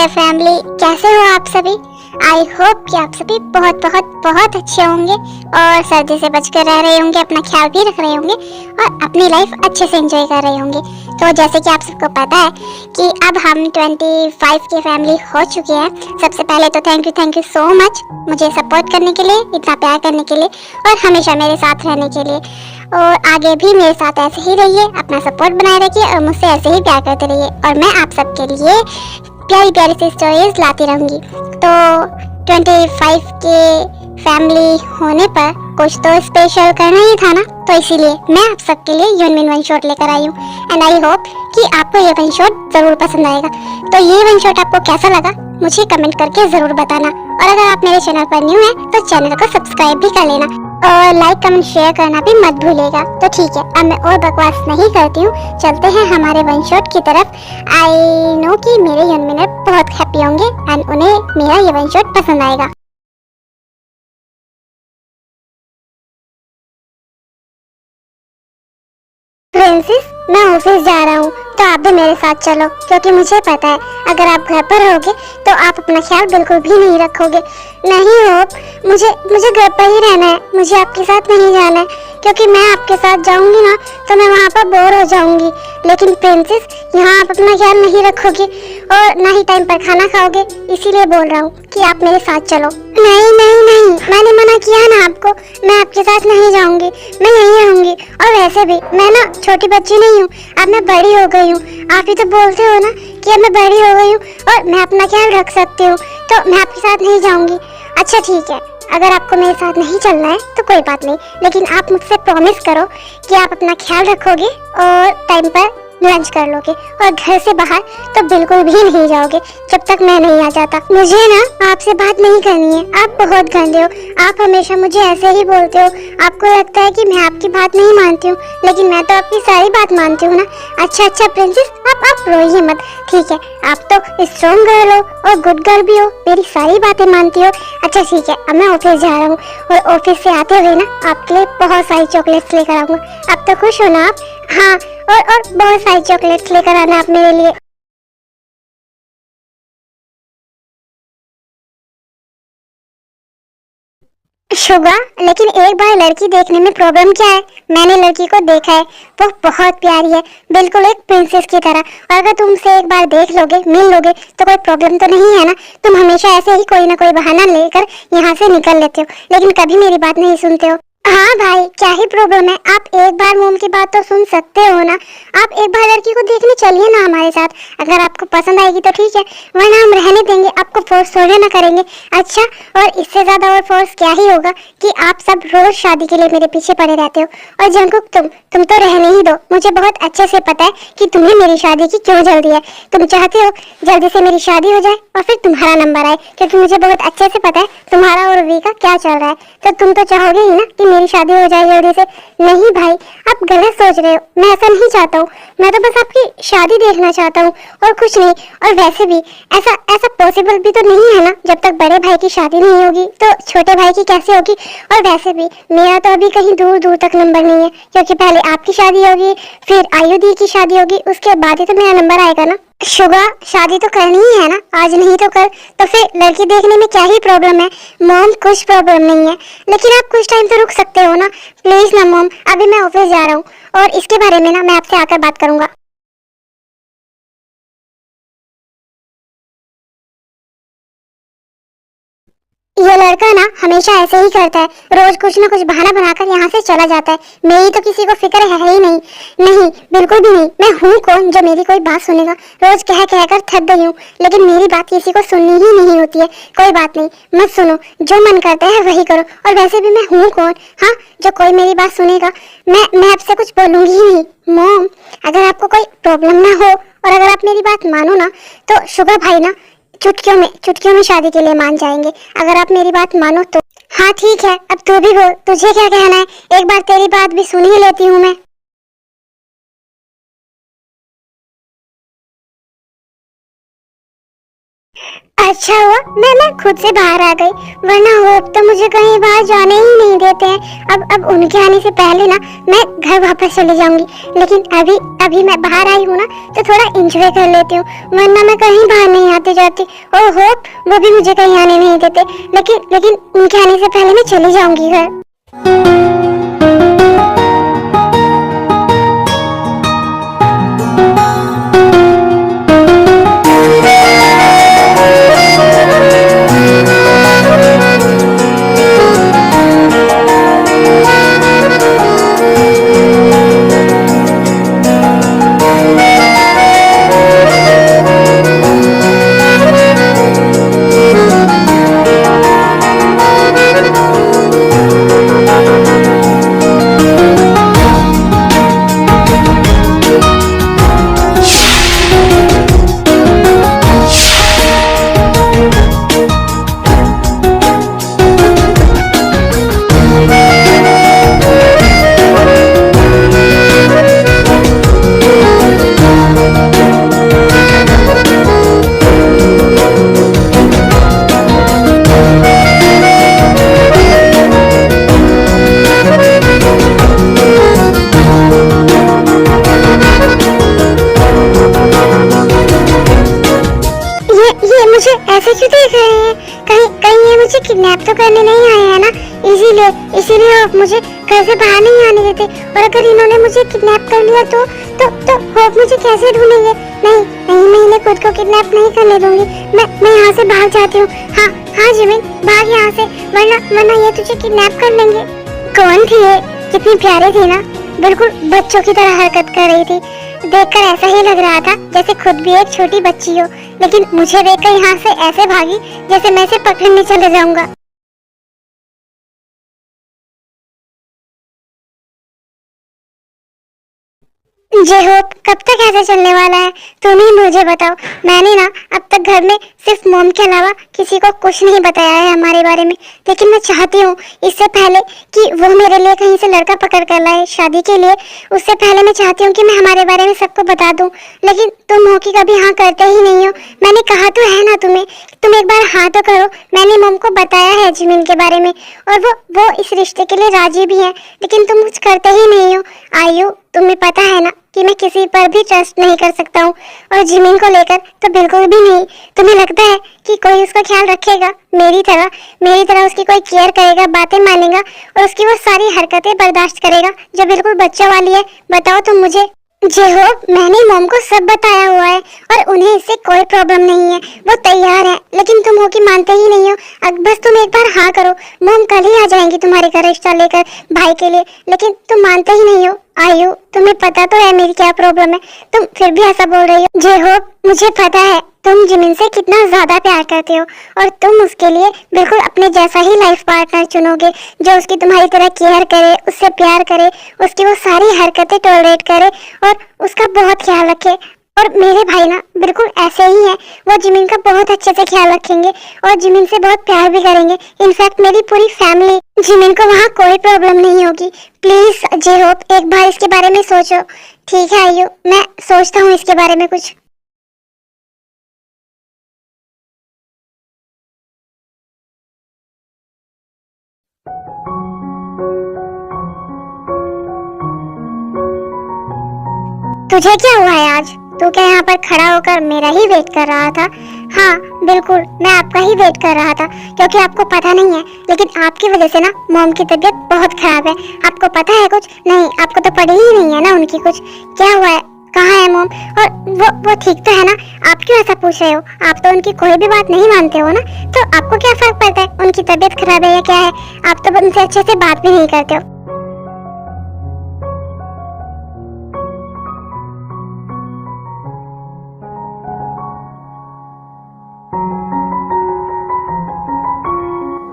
Dear family, कैसे हो आप सभी। आई होप कि आप सभी बहुत बहुत बहुत अच्छे होंगे और सर्दी से बचकर रह रहे होंगे, अपना ख्याल भी रख रहे होंगे और अपनी लाइफ अच्छे से एंजॉय कर रहे होंगे। तो जैसे कि आप सबको पता है कि अब हम 25 की फैमिली हो चुके हैं। सबसे पहले तो थैंक यू सो मच मुझे सपोर्ट करने के लिए, इतना प्यार करने के लिए और हमेशा मेरे साथ रहने के लिए। और आगे भी मेरे साथ ऐसे ही रहिए, अपना सपोर्ट बनाए रखिए और मुझसे ऐसे ही प्यार करते रहिए और मैं आप सबके लिए प्यारी प्यारी सी स्टोरीज लाती रहूँगी। तो 25 के फैमिली होने पर कुछ तो स्पेशल करना ही था ना, तो इसीलिए मैं आप सबके लिए यूनमिन वन शॉट लेकर आई हूँ। एंड आई होप कि आपको ये वन शॉट जरूर पसंद आएगा। तो ये वन शॉट आपको कैसा लगा मुझे कमेंट करके जरूर बताना और अगर आप मेरे चैनल पर न्यू हैं तो चैनल को सब्सक्राइब भी कर लेना और लाइक कमेंट शेयर करना भी मत भूलिएगा। तो ठीक है, अब मैं और बकवास नहीं करती हूँ, चलते हैं हमारे वन शॉट की तरफ। आई नो कि मेरे यूनमिनर बहुत हैप्पी होंगे एंड उन्हें मेरा ये वन शॉट पसंद आएगा। प्रिंसेस, मैं ऑफिस जा रहा हूँ तो आप भी मेरे साथ चलो, क्योंकि मुझे पता है अगर आप घर पर रहोगे तो आप अपना ख्याल बिल्कुल भी नहीं रखोगे। नहीं हो, मुझे घर पर ही रहना है, मुझे आपके साथ नहीं जाना है, क्योंकि मैं आपके साथ जाऊंगी ना तो मैं वहाँ पर बोर हो जाऊंगी। लेकिन प्रिंसेस, यहाँ आप अपना ख्याल नहीं रखोगे और ना ही टाइम पर खाना खाओगे, इसीलिए बोल रहा हूँ कि आप मेरे साथ चलो। नहीं नहीं नहीं, मैंने मना किया ना आपको, मैं आपके साथ नहीं जाऊंगी, मैं यहीं रहूंगी। और वैसे भी मैं ना छोटी बच्ची नहीं हूँ, अब मैं बड़ी हो गई हूँ। आप ही तो बोलते हो ना कि अब मैं बड़ी हो गई हूँ और मैं अपना ख्याल रख सकती हूँ, तो मैं आपके साथ नहीं जाऊंगी। अच्छा ठीक है, अगर आपको मेरे साथ नहीं चलना है तो कोई बात नहीं, लेकिन आप मुझसे प्रॉमिस करो कि आप अपना ख्याल रखोगे और टाइम पर लंच कर लोगे और घर से बाहर तो बिल्कुल भी नहीं जाओगे जब तक मैं नहीं आ जाता। मुझे ना आपसे बात नहीं करनी है, आप बहुत गंदे हो, आप हमेशा मुझे ऐसे ही बोलते हो। आपको लगता है कि मैं आपकी बात नहीं मानती हूँ, लेकिन मैं तो आपकी सारी बात मानती हूँ ना। अच्छा प्रिंसेस, आप रोइए मत, ठीक है। आप तो स्ट्रॉन्ग गर्ल हो और गुड गर्ल भी हो, मेरी सारी बातें मानती हो। अच्छा ठीक है, अब मैं ऑफिस जा रहा हूँ और ऑफिस से आते हुए ना आपके लिए बहुत सारी चॉकलेट्स लेकर आऊंगा। अब तो खुश हो ना आप? हाँ, और बहुत सारी चॉकलेट्स लेकर आना आप मेरे लिए। शुगा, लेकिन एक बार लड़की देखने में प्रॉब्लम क्या है? मैंने लड़की को देखा है, वो बहुत प्यारी है, बिल्कुल एक प्रिंसेस की तरह। और अगर तुम उसे एक बार देख लोगे, मिल लोगे, तो कोई प्रॉब्लम तो नहीं है ना? तुम हमेशा ऐसे ही कोई ना कोई बहाना लेकर यहाँ से निकल लेते हो, लेकिन कभी मेरी बात नहीं सुनते हो। हाँ भाई, क्या ही प्रॉब्लम है? आप एक बार मोम की बात तो सुन सकते हो ना। आप एक बार लड़की को देखने चलिए ना हमारे साथ, अगर आपको पसंद आएगी तो ठीक है, वरना हम रहने देंगे, आपको फोर्स थोड़े ना करेंगे। अच्छा, और इससे ज्यादा और फोर्स क्या ही होगा कि आप सब रोज शादी के लिए मेरे पीछे पड़े रहते हो। और जंगकुक, तुम तो रहने ही दो, मुझे बहुत अच्छे से पता है कि तुम्हें मेरी शादी की क्यों जल्दी है। तुम चाहते हो जल्दी से मेरी शादी हो जाए और फिर तुम्हारा नंबर आए, क्योंकि मुझे बहुत अच्छे से पता है तुम्हारा और वी का क्या चल रहा है। तो तुम तो चाहोगे ही ना कि मेरी शादी हो जाए जल्दी से। नहीं भाई, आप गलत सोच रहे हो, मैं ऐसा नहीं चाहता हूँ, मैं तो बस आपकी शादी देखना चाहता हूँ और कुछ नहीं। और वैसे भी ऐसा पॉसिबल भी तो नहीं है ना, जब तक बड़े भाई की शादी नहीं होगी तो छोटे भाई की कैसे होगी। और वैसे भी मेरा तो अभी कहीं दूर दूर तक नंबर नहीं है, क्योंकि पहले आपकी शादी होगी, फिर आयु दी की शादी होगी, उसके बाद ही तो मेरा नंबर आएगा ना। शुगा, शादी तो करनी ही है ना, आज नहीं तो कल, तो फिर लड़की देखने में क्या ही प्रॉब्लम है? मॉम, कुछ प्रॉब्लम नहीं है, लेकिन आप कुछ टाइम तो रुक सकते हो ना, प्लीज ना मॉम। अभी मैं ऑफिस जा रहा हूँ और इसके बारे में ना मैं आपसे आकर बात करूंगा। ये लड़का ना हमेशा ऐसे ही करता है, रोज कुछ ना कुछ बहाना बनाकर यहाँ से चला जाता है। मेरी तो किसी को फिक्र है ही नहीं, नहीं बिल्कुल भी नहीं। मैं हूँ कौन जो मेरी कोई बात सुनेगा? रोज कह कर थक गई हूँ, लेकिन मेरी बात किसी को सुननी ही नहीं होती है। कोई बात नहीं, मत सुनो, जो मन करता है वही करो। और वैसे भी मैं हूँ कौन, हाँ, जो कोई मेरी बात सुनेगा? मैं आपसे कुछ बोलूंगी ही नहीं। मॉम, अगर आपको कोई प्रॉब्लम ना हो और अगर आप मेरी बात मानो ना, तो शुगर भाई ना चुटकियों में शादी के लिए मान जाएंगे, अगर आप मेरी बात मानो तो। हाँ ठीक है, अब तू भी बोल, तुझे क्या कहना है? एक बार तेरी बात भी सुन ही लेती हूँ मैं। अच्छा हुआ मैं खुद से बाहर आ गई, वरना होप तो मुझे कहीं बाहर जाने ही नहीं देते हैं। अब उनके आने से पहले ना मैं घर वापस चली जाऊंगी, लेकिन अभी मैं बाहर आई हूँ ना तो थोड़ा एंजॉय कर लेती हूँ, वरना मैं कहीं बाहर नहीं आती जाती, और होप वो भी मुझे कहीं आने नहीं देते, लेकिन उनके आने से पहले मैं चली जाऊंगी घर। ऐसे क्यों देख रहे हैं? कहीं कहीं ये मुझे किडनैप तो करने नहीं आए हैं ना, इसीलिए आप मुझे घर से बाहर नहीं आने देते। और अगर इन्होंने मुझे किडनैप कर लिया तो होप मुझे कैसे ढूंढेंगे? नहीं नहीं, मैं इन्हें खुद को किडनैप नहीं करने दूंगी। मैं यहाँ से भाग जाती हूँ। हाँ हाँ जिमिन, भाग यहाँ से, वरना ये तुझे किडनैप कर लेंगे। कौन थी ये? कितनी प्यारी थी ना, बिल्कुल बच्चों की तरह हरकत कर रही थी। देखकर ऐसा ही लग रहा था जैसे खुद भी एक छोटी बच्ची हो, लेकिन मुझे देखकर यहाँ से ऐसे भागी जैसे मैं इसे पकड़ने चले जाऊंगा। जय होप, कब तक ऐसा चलने वाला है? तुम ही मुझे बताओ। मैंने ना अब तक घर में सिर्फ मॉम के अलावा किसी को कुछ नहीं बताया है हमारे बारे में, लेकिन मैं चाहती हूँ इससे पहले कि वो मेरे लिए कहीं से लड़का पकड़ कर लाए शादी के लिए, उससे पहले मैं चाहती हूँ कि मैं हमारे बारे में सबको बता दूँ। लेकिन तुम हो कि कभी हाँ करते ही नहीं हो। मैंने कहा तो है ना तुम्हें, तुम एक बार हाँ तो करो। मैंने मॉम को बताया है जिमिन के बारे में, और वो इस रिश्ते के लिए राजी भी है, लेकिन तुम कुछ करते ही नहीं हो। आयु, तुम्हें पता है ना कि मैं किसी पर भी ट्रस्ट नहीं कर सकता हूँ, और जिमिन को लेकर तो बिल्कुल भी नहीं। तुम्हें लगता है कि कोई उसका ख्याल रखेगा मेरी तरह उसकी कोई केयर करेगा, बातें मानेगा और उसकी वो सारी हरकतें बर्दाश्त करेगा जो बिल्कुल बच्चा वाली है? बताओ तुम मुझे। जे हो, मैंने मॉम को सब बताया हुआ है और उन्हें इससे कोई प्रॉब्लम नहीं है, वो तैयार है, लेकिन तुम हो कि मानते ही नहीं हो। बस तुम एक बार हाँ करो, मॉम कल ही आ जाएंगी तुम्हारे घर रिश्ता लेकर भाई के लिए, लेकिन तुम मानते ही नहीं हो। आयु, तुम्हें पता तो है मेरी क्या प्रॉब्लम है, तुम फिर भी ऐसा बोल रही हो। जे हो, मुझे पता है तुम जिमिन से कितना ज्यादा प्यार करते हो, और तुम उसके लिए बिल्कुल अपने जैसा ही लाइफ पार्टनर चुनोगे, जो उसकी तुम्हारी तरह केयर करे, उससे प्यार करे, उसकी वो सारी हरकतें टॉलरेट करे और उसका बहुत ख्याल रखे। और मेरे भाई ना बिल्कुल ऐसे ही हैं, वो जिमिन का बहुत अच्छे से ख्याल रखेंगे और जिमिन से बहुत प्यार भी करेंगे। इनफैक्ट मेरी पूरी फैमिली, जिमिन को वहाँ कोई प्रॉब्लम नहीं होगी। प्लीज जे होप, एक बार इसके बारे में सोचो। ठीक है आयु, मैं सोचता हूँ इसके बारे में कुछ। तुझे क्या हुआ है आज? तू क्या यहाँ पर खड़ा होकर मेरा ही वेट कर रहा था? हाँ बिल्कुल, मैं आपका ही वेट कर रहा था, क्योंकि आपको पता नहीं है, लेकिन आपकी वजह से ना मॉम की तबीयत बहुत खराब है। आपको पता है कुछ? नहीं, आपको तो पड़ी ही नहीं है ना उनकी कुछ। क्या हुआ है? कहाँ है मॉम? और वो ठीक तो है ना? आप क्यों ऐसा पूछ रहे हो? आप तो उनकी कोई भी बात नहीं मानते हो ना, तो आपको क्या फर्क पड़ता है उनकी तबीयत खराब है या क्या है? आप तो उनसे अच्छे से बात भी नहीं करते हो।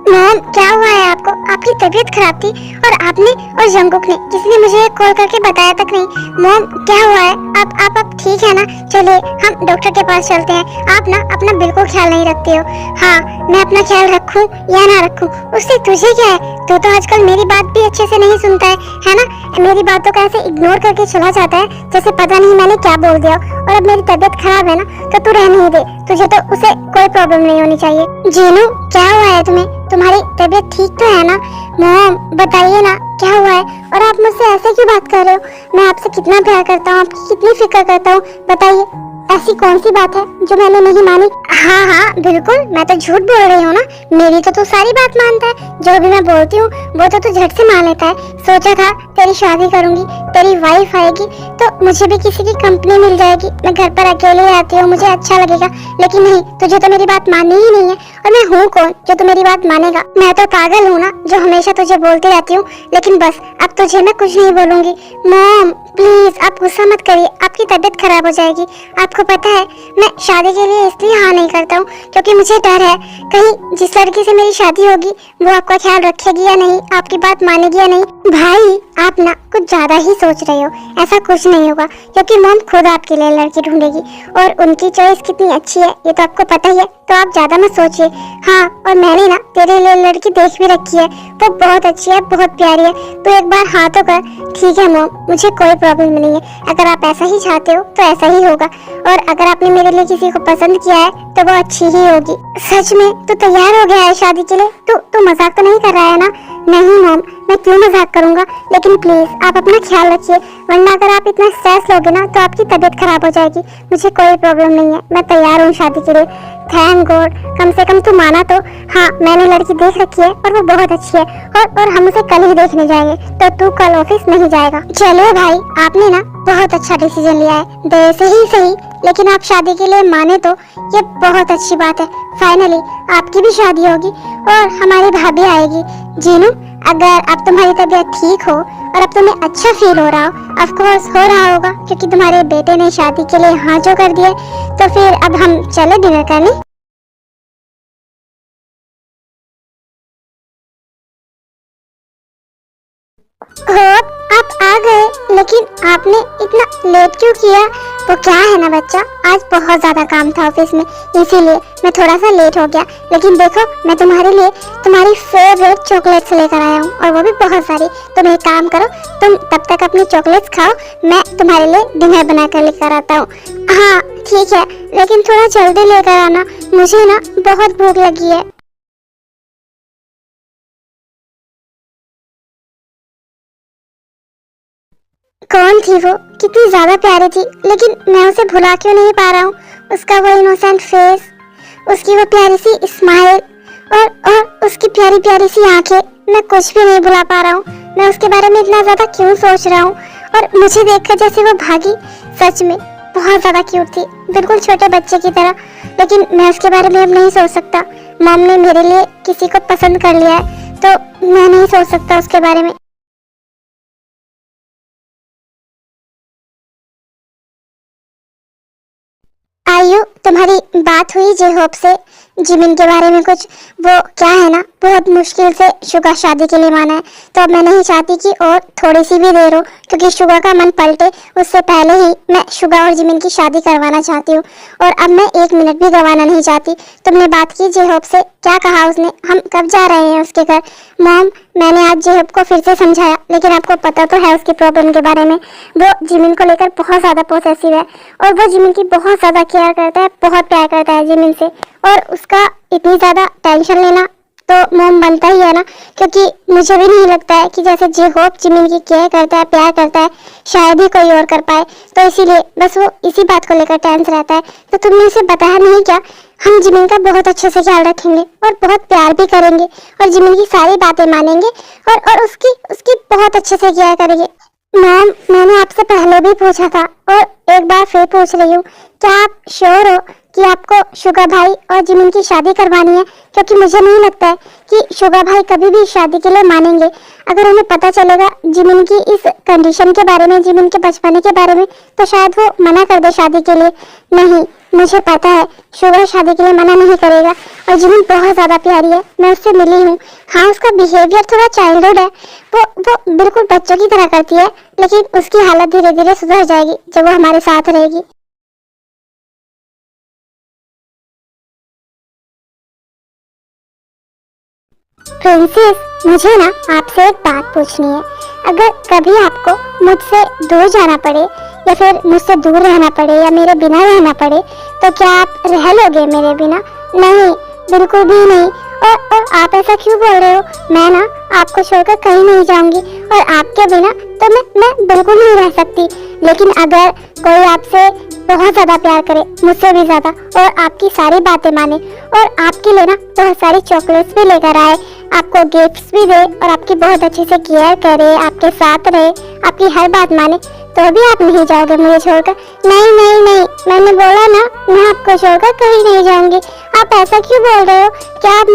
मॉम, क्या हुआ है आपको? आपकी तबीयत खराब थी और आपने और जंगकुक ने, किसी ने मुझे कॉल करके बताया तक नहीं। मॉम, क्या हुआ है? आप ठीक है ना? चलिए हम डॉक्टर के पास चलते हैं। आप ना अपना बिल्कुल ख्याल नहीं रखते हो। हाँ, मैं अपना ख्याल रखूं या ना रखूं, उससे तुझे क्या है? तू तो आजकल मेरी बात भी अच्छे से नहीं सुनता है ना? मेरी बातों को ऐसे इग्नोर करके चला जाता है जैसे पता नहीं मैंने क्या बोल दिया। और अब मेरी तबीयत खराब है ना, तो तू रहने ही दे, तुझे तो उसे कोई प्रॉब्लम नहीं होनी चाहिए। जीनू, क्या हुआ है तुम्हें? तुम्हारी तबीयत ठीक तो है ना? मॉम बताइए ना क्या हुआ है? और आप मुझसे ऐसे क्यों बात कर रहे हो? मैं आपसे कितना प्यार करता हूँ, आपकी कितनी फिक्र करता हूँ, बताइए। ऐसी कौन सी बात है जो मैंने नहीं मानी? हाँ हाँ बिल्कुल, मैं तो झूठ बोल रही हूँ ना। मेरी तो तू सारी बात मानता है, जो भी मैं बोलती हूँ वो तो तू झट से मान लेता है। सोचा था तेरी शादी करूंगी, तेरी वाइफ आएगी तो मुझे भी किसी की कंपनी मिल जाएगी, मैं घर पर अकेले रहती हूँ, मुझे अच्छा लगेगा। लेकिन नहीं, तुझे तो मेरी बात माननी ही नहीं है। और मैं हूँ कौन जो तू मेरी बात मानेगा? मैं तो पागल हूँ ना, जो हमेशा तुझे बोलती रहती हूँ। लेकिन बस अब तुझे मैं कुछ नहीं बोलूंगी। मॉम प्लीज आप गुस्सा मत करिए, आपकी तबीयत खराब हो जाएगी। आपको पता है मैं शादी के लिए इसलिए हाँ नहीं करता हूँ क्योंकि मुझे डर है कहीं जिस लड़की से मेरी शादी होगी वो आपका ख्याल रखेगी या नहीं, आपकी बात मानेगी या नहीं। भाई आप ना कुछ ज्यादा ही सोच रहे हो, ऐसा कुछ नहीं होगा क्योंकि मॉम खुद आपके लिए लड़की ढूंढेगी और उनकी चॉइस कितनी अच्छी है ये तो आपको पता ही है, तो आप ज्यादा मत सोचिए। हाँ और मैंने ना तेरे लिए लड़की देख भी रखी है, वो बहुत अच्छी है, बहुत प्यारी है, तो एक बार हाँ तो कर। ठीक है मॉम, मुझे कोई प्रॉब्लम नहीं है, अगर आप ऐसा ही चाहते हो तो ऐसा ही होगा। और अगर आपने मेरे लिए किसी को पसंद किया है तो वो अच्छी ही होगी। सच में तू तैयार हो गया है शादी के लिए? तू मजाक तो नहीं कर रहा है ना? नहीं मॉम, मैं क्यों मजाक करूंगा, लेकिन प्लीज आप अपना ख्याल रखिए, वरना अगर आप इतना स्ट्रेस लोगे ना तो आपकी तबीयत खराब हो जाएगी। मुझे कोई प्रॉब्लम नहीं है, मैं तैयार हूँ शादी के लिए। थैंक गॉड, कम से कम तू माना तो। हाँ मैंने लड़की देख रखी है और वो बहुत अच्छी है और हम उसे कल ही देखने जाएंगे, तो तू कल ऑफिस नहीं जाएगा। चलो भाई, आपने ना बहुत अच्छा डिसीजन लिया है, देर से ही सही, लेकिन आप शादी के लिए माने तो ये बहुत अच्छी बात है। फाइनली आपकी भी शादी होगी और हमारी भाभी आएगी। जीनू, अगर अब तुम्हारी तबीयत ठीक हो और अब तुम्हें अच्छा फील हो रहा हो, ऑफ कोर्स हो रहा होगा क्योंकि तुम्हारे बेटे ने शादी के लिए हाँ जो कर दिया, तो फिर अब हम चले डिनर करने। होप आप आ गए, लेकिन आपने इतना लेट क्यों किया? वो क्या है ना बच्चा, आज बहुत ज्यादा काम था ऑफिस में, इसीलिए मैं थोड़ा सा लेट हो गया। लेकिन देखो मैं तुम्हारे लिए तुम्हारी फेवरेट चॉकलेट्स लेकर आया हूँ और वो भी बहुत सारी। तुम एक काम करो, तुम तब तक अपनी चॉकलेट्स खाओ, मैं तुम्हारे लिए डिनर बना कर लेकर आता हूँ। हाँ ठीक है, लेकिन थोड़ा जल्दी लेकर आना, मुझे ना बहुत भूख लगी है। कौन थी वो? कितनी ज्यादा प्यारी थी, लेकिन मैं उसे भुला क्यों नहीं पा रहा हूँ? उसका वो इनोसेंट फेस, उसकी वो प्यारी सी स्माइल और उसकी प्यारी प्यारी सी आंखें, मैं कुछ भी नहीं भुला पा रहा हूँ। मैं उसके बारे में इतना ज्यादा क्यों सोच रहा हूँ? और मुझे देखकर जैसे वो भागी, सच में बहुत ज्यादा क्यूट थी, बिल्कुल छोटे बच्चे की तरह। लेकिन मैं उसके बारे में अब नहीं सोच सकता। मॉम ने मेरे लिए किसी को पसंद कर लिया है, तो मैं नहीं सोच सकता उसके बारे में। आयु, तुम्हारी बात हुई जे होप से जिमिन के बारे में कुछ? वो क्या है ना, बहुत मुश्किल से शुगा शादी के लिए माना है, तो अब मैं नहीं चाहती कि और थोड़ी सी भी देर हो, क्योंकि शुगा का मन पलटे उससे पहले ही मैं शुगा और जिमिन की शादी करवाना चाहती हूँ। और अब मैं एक मिनट भी गंवाना नहीं चाहती। तुमने बात की जे होप से? क्या कहा उसने? हम कब जा रहे हैं उसके घर? मॉम, मैंने आज जेहब को फिर से समझाया, लेकिन आपको पता तो है उसकी प्रॉब्लम के बारे में। वो जिमिन को लेकर बहुत ज्यादा पोसेसिव है और वो जिमिन की बहुत ज्यादा केयर करता है, बहुत प्यार करता है जिमिन से। और उसका इतनी ज्यादा टेंशन लेना तो मॉम बनता ही है ना, क्योंकि मुझे भी नहीं लगता है कि जैसे जे होप जिमिन की केयर करता है, प्यार करता है, शायद ही कोई और कर पाए। तो इसीलिए बस वो इसी बात को लेकर टेंस रहता है। तो तुमने उसे बताया नहीं क्या? हम जिमिन का बहुत अच्छे से ख्याल रखेंगे और बहुत प्यार भी करेंगे और जिमिन की सारी बातें मानेंगे और उसकी उसकी बहुत अच्छे से केयर करेंगे। मैम, मैंने आपसे पहले भी पूछा था और एक बार फिर पूछ रही हूँ, क्या आप श्योर हो कि आपको शुगा भाई और जिमिन की शादी करवानी है? क्योंकि मुझे नहीं लगता है कि शुगा भाई कभी भी शादी के लिए मानेंगे। अगर उन्हें पता चलेगा जिमिन की इस कंडीशन के बारे में, जिमिन के बचपने के बारे में, तो शायद वो मना कर दे शादी के लिए। नहीं, मुझे पता है शुगा शादी के लिए मना नहीं करेगा और जिमिन बहुत ज्यादा प्यारी है, मैं उससे मिली हूँ। हाँ, उसका बिहेवियर थोड़ा चाइल्डहुड है, वो बिल्कुल बच्चों की तरह करती है, लेकिन उसकी हालत धीरे धीरे सुधर जाएगी जब वो हमारे साथ रहेगी। प्रिंसेस, मुझे ना आपसे एक बात पूछनी है। अगर कभी आपको मुझसे दूर जाना पड़े या फिर मुझसे दूर रहना पड़े या मेरे बिना रहना पड़े, तो क्या आप रह लोगे मेरे बिना? नहीं, बिल्कुल भी नहीं। और आप ऐसा क्यों बोल रहे हो? मैं ना आपको छोड़कर कहीं नहीं जाऊंगी और आपके बिना तो मैं बिल्कुल नहीं रह सकती। लेकिन अगर कोई आपसे बहुत ज्यादा प्यार करे, मुझसे भी ज्यादा, और आपकी सारी बातें माने और आपके लिए ना बहुत सारी चॉकलेट्स भी लेकर आए, आपको गिफ्ट्स भी दे और आपकी बहुत अच्छे से केयर करे, आपके साथ रहे, आपकी हर बात माने, तो भी आप नहीं जाओगे मुझे छोड़कर? नहीं नहीं नहीं, मैंने बोला ना, मैं आपको छोड़कर कहीं नहीं जाऊंगी। आप ऐसा क्यों बोल रहे हो? क्या आप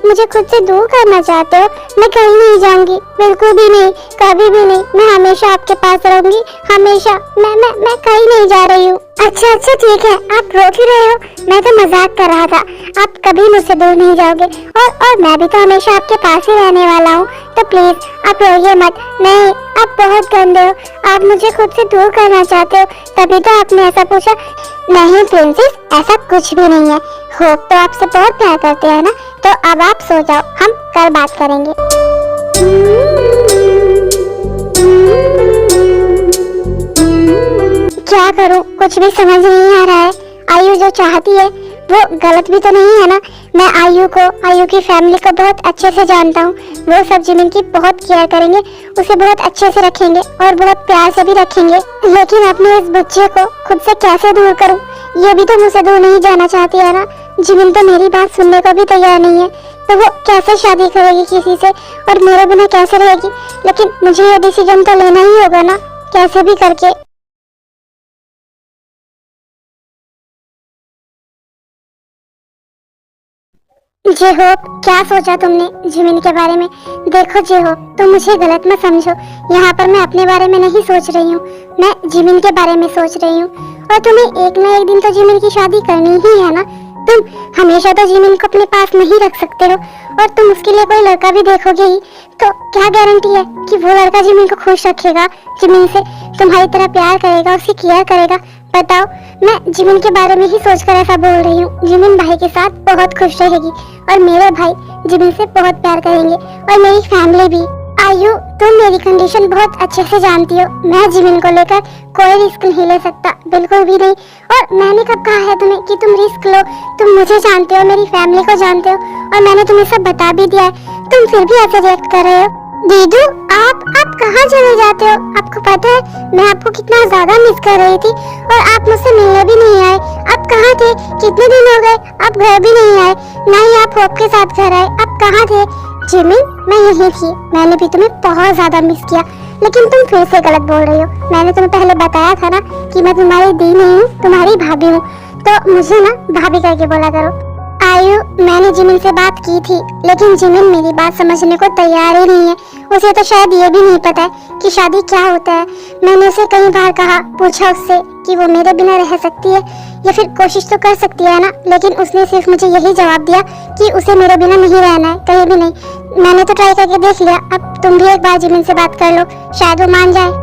मुझे खुद से दूर करना चाहते हो? मैं कहीं नहीं जाऊंगी, बिल्कुल भी नहीं, कभी भी नहीं। मैं हमेशा आपके पास रहूंगी, हमेशा। मैं कहीं नहीं जा रही हूँ। अच्छा अच्छा ठीक है, आप रोक ही रहे हो, मैं तो मजाक कर रहा था। आप कभी मुझसे दूर नहीं जाओगे और मैं भी तो हमेशा आपके पास ही रहने वाला हूँ, तो प्लीज आप रोइए मत। नहीं, आप बहुत गंदे हो, आप मुझे खुद से दूर करना चाहते हो, तभी तो आपने ऐसा पूछा। नहीं प्रिंसेस, ऐसा कुछ भी नहीं है। होप तो आपसे बहुत प्यार करते हैं ना, तो अब आप सो जाओ, हम कल बात करेंगे। क्या करूं, कुछ भी समझ नहीं आ रहा है। आयु जो चाहती है वो गलत भी तो नहीं है ना। मैं आयु की फैमिली को बहुत अच्छे से जानता हूँ। वो सब जिमिन की बहुत केयर करेंगे, उसे बहुत अच्छे से रखेंगे और बहुत प्यार से भी रखेंगे। लेकिन अपने इस बच्चे को खुद से कैसे दूर करूँ? ये भी तो मुझसे दूर नहीं जाना चाहती है ना। जिमिन तो मेरी बात सुनने को भी तैयार नहीं है, तो वो कैसे शादी करेगी किसी से और मेरे बिना कैसे रहेगी? लेकिन मुझे ये डिसीजन तो लेना ही होगा ना, कैसे भी करके। जे होप, क्या सोचा तुमने जिमिन के बारे में? देखो जे होप, तुम मुझे गलत मत समझो। यहाँ पर मैं अपने बारे में नहीं सोच रही हूँ, मैं जिमिन के बारे में सोच रही हूँ। और तुम्हें एक न एक दिन तो जिमिन की शादी करनी ही है ना। तुम हमेशा तो जिमिन को अपने पास नहीं रख सकते हो, और तुम उसके लिए कोई लड़का भी देखोगे ही, तो क्या गारंटी है कि वो लड़का जिमिन को खुश रखेगा, जिमिन से तुम्हारी तरह प्यार करेगा, उसकी केयर करेगा? बताओ। मैं जिमिन के बारे में ही सोचकर ऐसा बोल रही हूँ। जिमिन भाई के साथ बहुत खुश रहेगी और मेरे भाई जिमिन से बहुत प्यार करेंगे और मेरी फैमिली भी। आयु, तुम मेरी कंडीशन बहुत अच्छे से जानती हो। मैं जिमिन को लेकर कोई रिस्क नहीं ले सकता, बिल्कुल भी नहीं। और मैंने कब कहा है तुम्हें कि तुम रिस्क लो? तुम मुझे जानते हो, मेरी फैमिली को जानते हो, और मैंने तुम्हें सब बता भी दिया है। तुम फिर भी ऐसे रिएक्ट कर रहे हो। दीदू, आप कहाँ चले जाते हो? आपको पता है मैं आपको कितना ज्यादा मिस कर रही थी, और आप मुझसे मिलने भी नहीं आए। आप कहाँ थे? कितने दिन हो गए, आप घर भी नहीं आए, ना ही आप होप के साथ घर आए। आप कहाँ थे? जिमिन, मैं यही थी। मैंने भी तुम्हें बहुत ज्यादा मिस किया, लेकिन तुम फिर से गलत बोल रही हो। मैंने तुम्हें पहले बताया था ना कि मैं तुम्हारी दी नहीं हूँ, तुम्हारी भाभी हूँ, तो मुझे ना भाभी करके बोला करो। आयु, मैंने जिमिन से बात की थी, लेकिन जिमिन मेरी बात समझने को तैयार ही नहीं है। उसे तो शायद ये भी नहीं पता है कि शादी क्या होता है। मैंने उसे कई बार कहा, पूछा उससे कि वो मेरे बिना रह सकती है या फिर कोशिश तो कर सकती है ना, लेकिन उसने सिर्फ मुझे यही जवाब दिया कि उसे मेरे बिना नहीं रहना है, कहीं भी नहीं। मैंने तो ट्राई करके देख लिया, अब तुम भी एक बार जिमिन से बात कर लो, शायद वो मान जाए।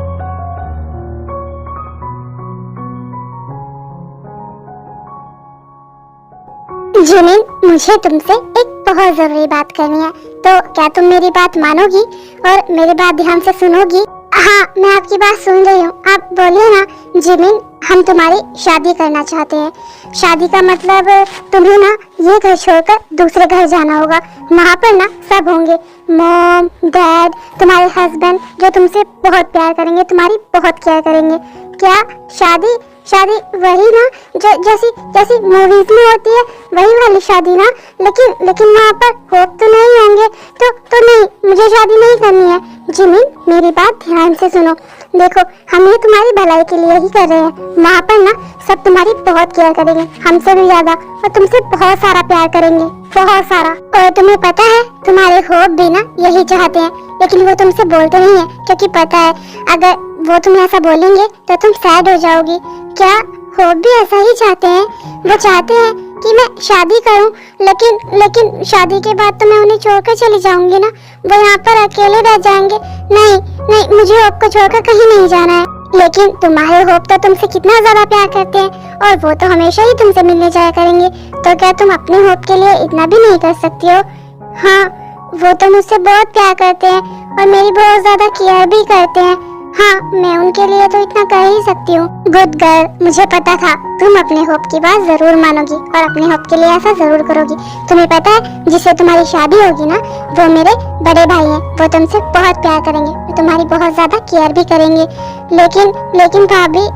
जिमिन, मुझे तुमसे एक बहुत जरूरी बात करनी है, तो क्या तुम मेरी बात मानोगी और मेरी बात ध्यान से सुनोगी? हाँ, मैं आपकी बात सुन रही हूँ, आप बोलिए ना। जिमिन, हम तुम्हारी शादी करना चाहते हैं। शादी का मतलब तुम्हें ना ये घर छोड़कर दूसरे घर जाना होगा। वहाँ पर ना सब होंगे, मॉम, डैड, तुम्हारे हस्बैंड, जो तुमसे बहुत प्यार करेंगे, तुम्हारी बहुत केयर करेंगे। क्या शादी वही ना जो जैसी मूवीज में होती है, वही वाली शादी ना? लेकिन वहाँ पर होप तो नहीं होंगे, तो नहीं, मुझे शादी नहीं करनी है। जिमिन, मेरी बात ध्यान से सुनो। देखो, हम ये तुम्हारी भलाई के लिए ही कर रहे हैं। वहाँ पर ना सब तुम्हारी बहुत केयर करेंगे, हमसे भी ज्यादा, और तुमसे बहुत सारा प्यार करेंगे, बहुत सारा। और तुम्हें पता है, तुम्हारे होप भी ना यही चाहते हैं, लेकिन वो तुमसे बोलते नहीं है, क्योंकि पता है अगर वो तुम्हें ऐसा बोलेंगे तो तुम सैड हो जाओगी। क्या होप भी ऐसा ही चाहते हैं? वो चाहते हैं कि मैं शादी करूं, लेकिन शादी के बाद तो मैं उन्हें छोड़कर चली जाऊंगी ना, वो यहाँ पर अकेले रह जाएंगे। नहीं, मुझे होप को छोड़कर कहीं नहीं जाना है। लेकिन तुम्हारे होप तो तुमसे कितना ज्यादा प्यार करते हैं, और वो तो हमेशा ही तुमसे मिलने जाया करेंगे, तो क्या तुम अपने होप के लिए इतना भी नहीं कर सकती हो? हाँ, वो तो मुझसे बहुत प्यार करते हैं और मेरी बहुत ज्यादा केयर भी करते हैं। हाँ, मैं उनके लिए तो इतना कर ही सकती हूँ। गुड गर्ल, मुझे पता था तुम अपने होप की बात जरूर मानोगी और अपने होप के लिए ऐसा जरूर करोगी। तुम्हें पता है जिससे तुम्हारी शादी होगी ना, वो मेरे बड़े भाई हैं। वो तुमसे बहुत प्यार करेंगे, वो तुम्हारी बहुत ज्यादा केयर भी करेंगे। लेकिन लेकिन भाभी,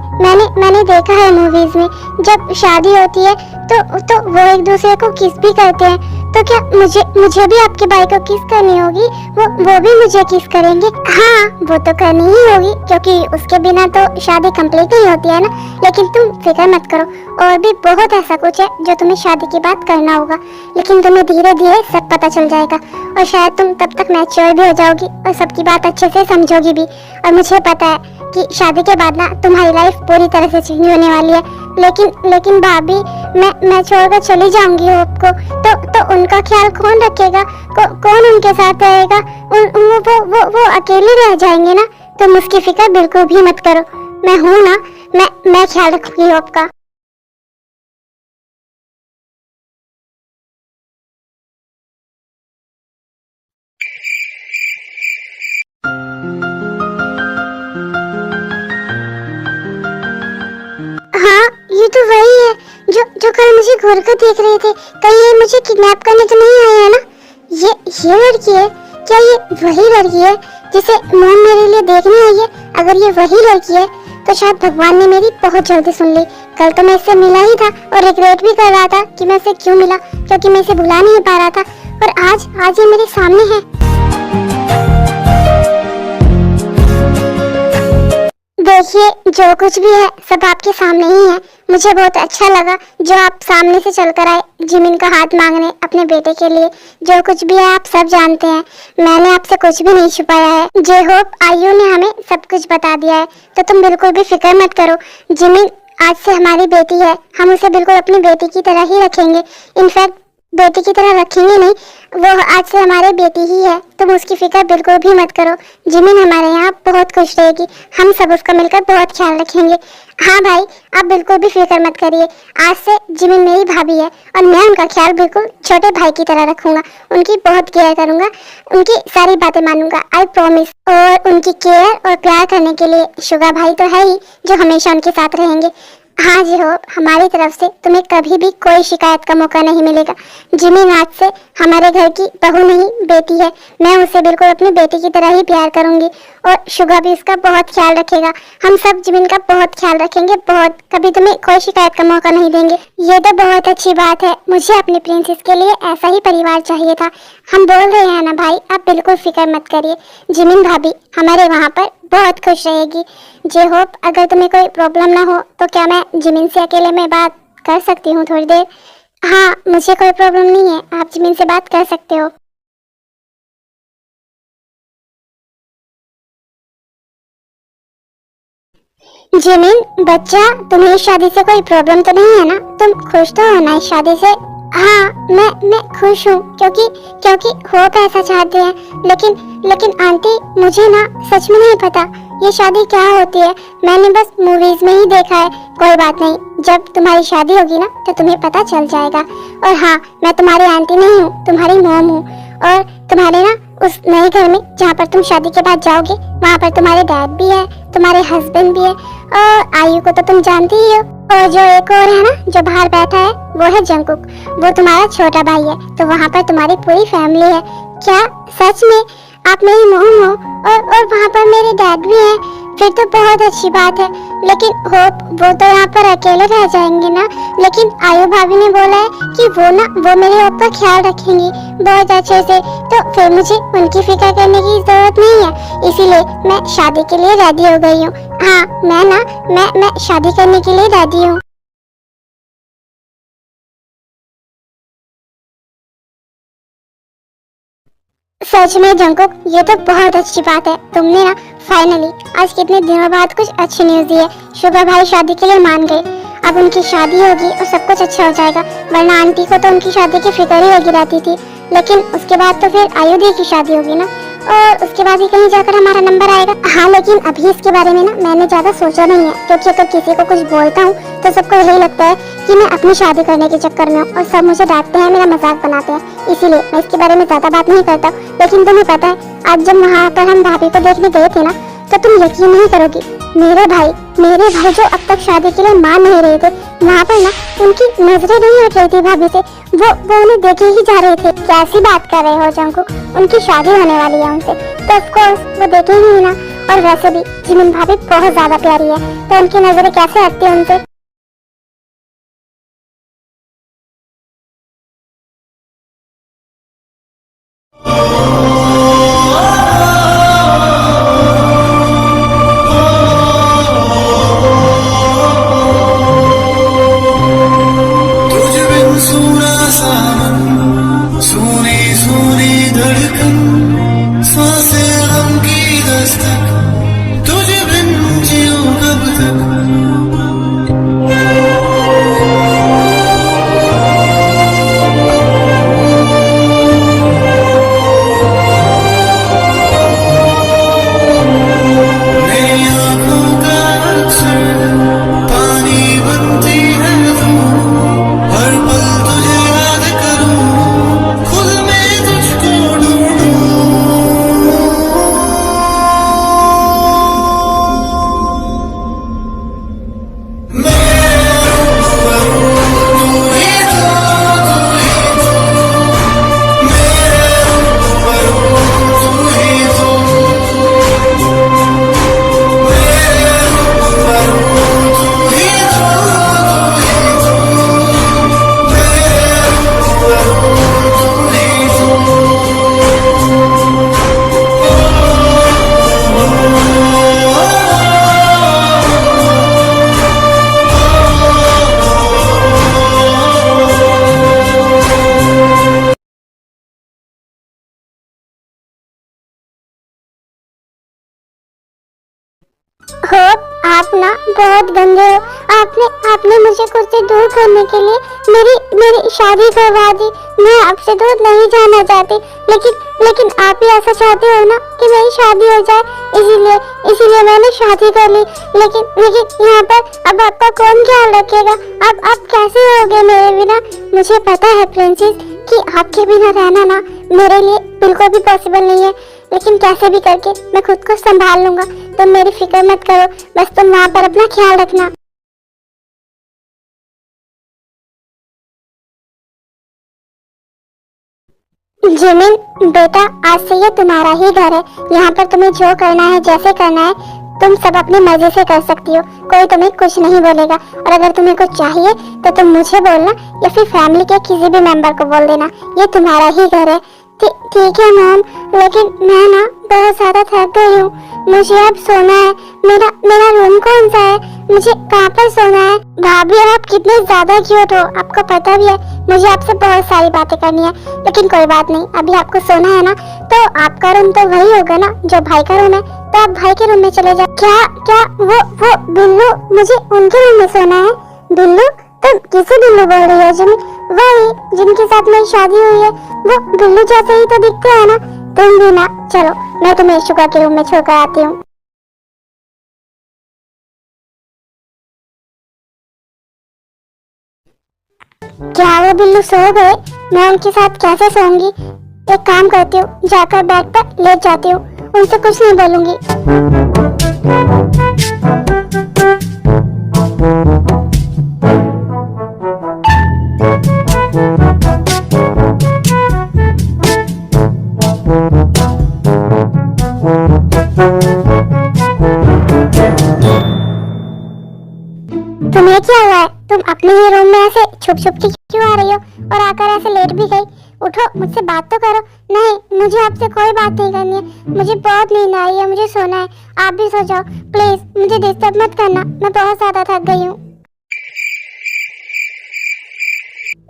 मैंने देखा है मूवीज में, जब शादी होती है तो वो एक दूसरे को किस भी करते हैं। तो क्या मुझे भी आपके भाई को किस करनी होगी? वो भी मुझे किस करेंगे? हाँ, वो तो करनी ही होगी, क्योंकि उसके बिना तो शादी कंप्लीट नहीं होती है ना। लेकिन तुम फिक्र मत करो, और भी बहुत ऐसा कुछ है जो तुम्हें शादी की बात करना होगा। लेकिन तुम्हें धीरे धीरे सब पता चल जाएगा, और शायद तुम तब तक मैच्योर भी हो जाओगी और सबकी बात अच्छे से समझोगी भी। और मुझे पता है कि शादी के बाद ना तुम्हारी लाइफ पूरी तरह से चेंज होने वाली है। लेकिन भाभी, मैं छोड़कर चली जाऊंगी होप को, तो उनका ख्याल कौन रखेगा? कौन उनके साथ रहेगा? वो अकेले रह जाएंगे ना। तुम उसकी फिक्र बिल्कुल भी मत करो, मैं हूँ ना। मैं ख्याल रखूंगी होप का। हाँ, ये तो वही है जो कल मुझे घूर कर देख रहे थे। कहीं ये मुझे किडनैप करने तो नहीं आया है ना? ये लड़की है क्या? ये वही लड़की है जिसे मोम मेरे लिए देखने आई है? अगर ये वही लड़की है तो शायद भगवान ने मेरी बहुत जल्दी सुन ली। कल तो मैं इससे मिला ही था और रिग्रेट भी कर रहा था कि मैं इससे क्यों मिला, क्योंकि मैं इसे भुला नहीं पा रहा था। और आज ये मेरे सामने है। देखिए, जो कुछ भी है सब आपके सामने ही है। मुझे बहुत अच्छा लगा जो आप सामने से चलकर आए जिमिन का हाथ मांगने अपने बेटे के लिए। जो कुछ भी है आप सब जानते हैं, मैंने आपसे कुछ भी नहीं छुपाया है। जे होप आयु ने हमें सब कुछ बता दिया है, तो तुम बिल्कुल भी फिक्र मत करो। जिमिन आज से हमारी बेटी है, हम उसे बिल्कुल अपनी बेटी की तरह ही रखेंगे। इनफैक्ट बेटी की तरह रखेंगे नहीं, वो आज से हमारे बेटी ही है। तुम उसकी फिक्र बिल्कुल भी मत करो। जिमिन हमारे यहाँ बहुत खुश रहेगी, हम सब उसका मिलकर बहुत ख्याल रखेंगे। हाँ भाई, आप बिल्कुल भी फिक्र मत करिए। आज से जिमिन मेरी भाभी है और मैं उनका ख्याल बिल्कुल छोटे भाई की तरह रखूंगा। उनकी बहुत केयर करूंगा, उनकी सारी बातें मानूंगा, आई प्रॉमिस। और उनकी केयर और प्यार करने के लिए शुगा भाई तो है ही जो हमेशा उनके साथ रहेंगे। हाँ जी हो, हमारी तरफ से तुम्हें कभी भी कोई शिकायत का मौका नहीं मिलेगा। जिमिन आज से हमारे घर की बहू नहीं बेटी है। मैं उसे बिल्कुल अपनी बेटी की तरह ही प्यार करूंगी और शुगा भी उसका बहुत ख्याल रखेगा। हम सब जिमिन का बहुत ख्याल रखेंगे, बहुत। कभी तुम्हें कोई शिकायत का मौका नहीं देंगे। ये तो बहुत अच्छी बात है। मुझे अपनी प्रिंसेस के लिए ऐसा ही परिवार चाहिए था। हम बोल रहे हैं ना भाई, आप बिल्कुल फिक्र मत करिए। जिमिन भाभी हमारे वहाँ पर बहुत खुश रहेगी। जे होप अगर तुम्हें कोई प्रॉब्लम ना हो तो क्या मैं जिमिन से अकेले में बात कर सकती हूँ थोड़ी देर? हाँ, मुझे कोई प्रॉब्लम नहीं है, आप जिमिन से बात कर सकते हो। जिमिन बच्चा, तुम्हें इस शादी से कोई प्रॉब्लम तो नहीं है ना? तुम खुश तो हो ना इस शादी से? हाँ, मैं खुश हूँ, क्योंकि होप ऐसा चाहते हैं। लेकिन आंटी, मुझे ना सच में नहीं पता ये शादी क्या होती है। मैंने बस मूवीज में ही देखा है। कोई बात नहीं, जब तुम्हारी शादी होगी ना तो तुम्हें पता चल जाएगा। और हाँ, मैं तुम्हारी आंटी नहीं हूँ, तुम्हारी मॉम हूँ। और तुम्हारे ना उस नए घर में जहाँ पर तुम शादी के बाद जाओगे, वहाँ पर तुम्हारे डैड भी है, तुम्हारे हस्बैंड भी है, और आयु को तो तुम जानती ही हो। और जो एक और है ना जो बाहर बैठा है, वो है जंगकुक, वो तुम्हारा छोटा भाई है। तो वहाँ पर तुम्हारी पूरी फैमिली है। क्या सच में आप मेरी मॉम हो? और वहाँ पर मेरे डैड भी हैं। फिर तो बहुत अच्छी बात है। लेकिन होप वो तो यहाँ पर अकेले रह जाएंगे ना? लेकिन आयु भाभी ने बोला है कि वो मेरे ऊपर ख्याल रखेंगी बहुत अच्छे से, तो फिर मुझे उनकी फिक्र करने की जरूरत नहीं है। इसीलिए मैं शादी के लिए रेडी हो गई हूँ। हाँ, मैं शादी करने के लिए रेडी हूँ। सच में जंकुक, ये तो बहुत अच्छी बात है। तुमने ना फाइनली आज कितने दिनों बाद कुछ अच्छी न्यूज दी है। शुगर भाई शादी के लिए मान गए। अब उनकी शादी होगी और सब कुछ अच्छा हो जाएगा। वरना आंटी को तो उनकी शादी की फिक्र ही लगी रहती थी। लेकिन उसके बाद तो फिर आयुधि की शादी होगी ना, और उसके बाद ही कहीं जाकर हमारा नंबर आएगा। हाँ, लेकिन अभी इसके बारे में ना मैंने ज्यादा सोचा नहीं है, क्योंकि अगर किसी को कुछ बोलता हूँ तो सबको यही लगता है कि मैं अपनी शादी करने के चक्कर में हूँ, और सब मुझे डांटते हैं, मेरा मजाक बनाते हैं। इसीलिए मैं इसके बारे में ज्यादा बात नहीं करता। लेकिन तुम्हें पता है, आज जब वहाँ पर हम भाभी को देखने गए थे ना, तो तुम यकीन नहीं करोगी, मेरे भाई जो अब तक शादी के लिए मान नहीं रहे थे, वहाँ पर ना उनकी नजरें नहीं हट रही थी भाभी से, वो उन्हें देखे ही जा रहे थे। कैसी बात कर रहे हो जंकुक, उनकी शादी होने वाली है उनसे, तो ऑफ कोर्स वो देखेंगे ही ना। और वैसे भी जिमिन भाभी बहुत ज्यादा प्यारी है, तो उनकी नजरें कैसे हटती है उनसे। तुझ बिन सूना सावन, सूनी सूनी धड़कन, सांसें गम की दस्तक, तुझ बिन जीऊं कब तक। मेरी आँखों का अक्सर पानी बनती है तू, हर पल तुझे याद करूं, खुद में तुझको ढूंढूं। हो, आप ना बहुत गंदे हो। आपने मुझे खुद से दूर करने के लिए मेरी शादी करवा दी। मैं आपसे दूर नहीं जाना चाहती, लेकिन आप ही ऐसा चाहते हो ना कि मेरी शादी हो जाए, इसीलिए मैंने शादी कर ली। लेकिन यहाँ पर अब आपका कौन ख्याल रखेगा? आप कैसे रहोगे मेरे बिना? मुझे पता है प्रिंसेस कि आपके बिना रहना ना मेरे लिए बिल्कुल भी पॉसिबल नहीं है, लेकिन कैसे भी करके मैं खुद को संभाल लूंगा। तुम मेरी फिक्र मत करो, बस तुम वहाँ पर अपना ख्याल रखना। जिमिन बेटा, आज से ये तुम्हारा ही घर है। यहाँ पर तुम्हें जो करना है, जैसे करना है, तुम सब अपनी मर्जी से कर सकती हो। कोई तुम्हें कुछ नहीं बोलेगा। और अगर तुम्हें कुछ चाहिए तो तुम मुझे बोलना या फिर फैमिली के किसी भी मेंबर को बोल देना। ये तुम्हारा ही घर है। ठीक है मैम, लेकिन मैं ना बहुत ज्यादा थक गई हूँ। मुझे अब सोना है। मेरा रूम कौन सा है? मुझे कहाँ पर सोना है? भाभी आप कितने ज्यादा क्यूट हो, आपको पता भी है। मुझे आपसे बहुत सारी बातें करनी है, लेकिन कोई बात नहीं, अभी आपको सोना है ना, तो आपका रूम तो वही होगा ना जो भाई का रूम है, तो आप भाई के रूम में चले जाओ। क्या वो बिल्लू, मुझे उनके रूम में सोना है? बिल्लू? तुम किसे बिल्लू बोल रही हो जिमी? वही जिनके साथ मेरी शादी हुई है, वो बिल्लू जैसे ही तो दिखते हैं ना। तुम भी ना, चलो मैं तुम्हें शुगा के रूम में छोड़कर आती हूँ। क्या वो बिल्लू सो गए? मैं उनके साथ कैसे सोऊंगी? एक काम करती हूँ, जाकर बेड पर लेट जाती हूँ, उनसे कुछ नहीं बोलूंगी। तुम्हें क्या हुआ है? तुम अपने ही रूम में ऐसे छुप छुप के क्यों आ रही हो? और आकर ऐसे लेट भी गई? उठो, मुझसे बात तो करो। नहीं, मुझे आपसे कोई बात नहीं करनी है। मुझे बहुत नींद आ रही है, मुझे सोना है। आप भी सो जाओ प्लीज, मुझे डिस्टर्ब मत करना, मैं बहुत ज्यादा थक गई हूँ।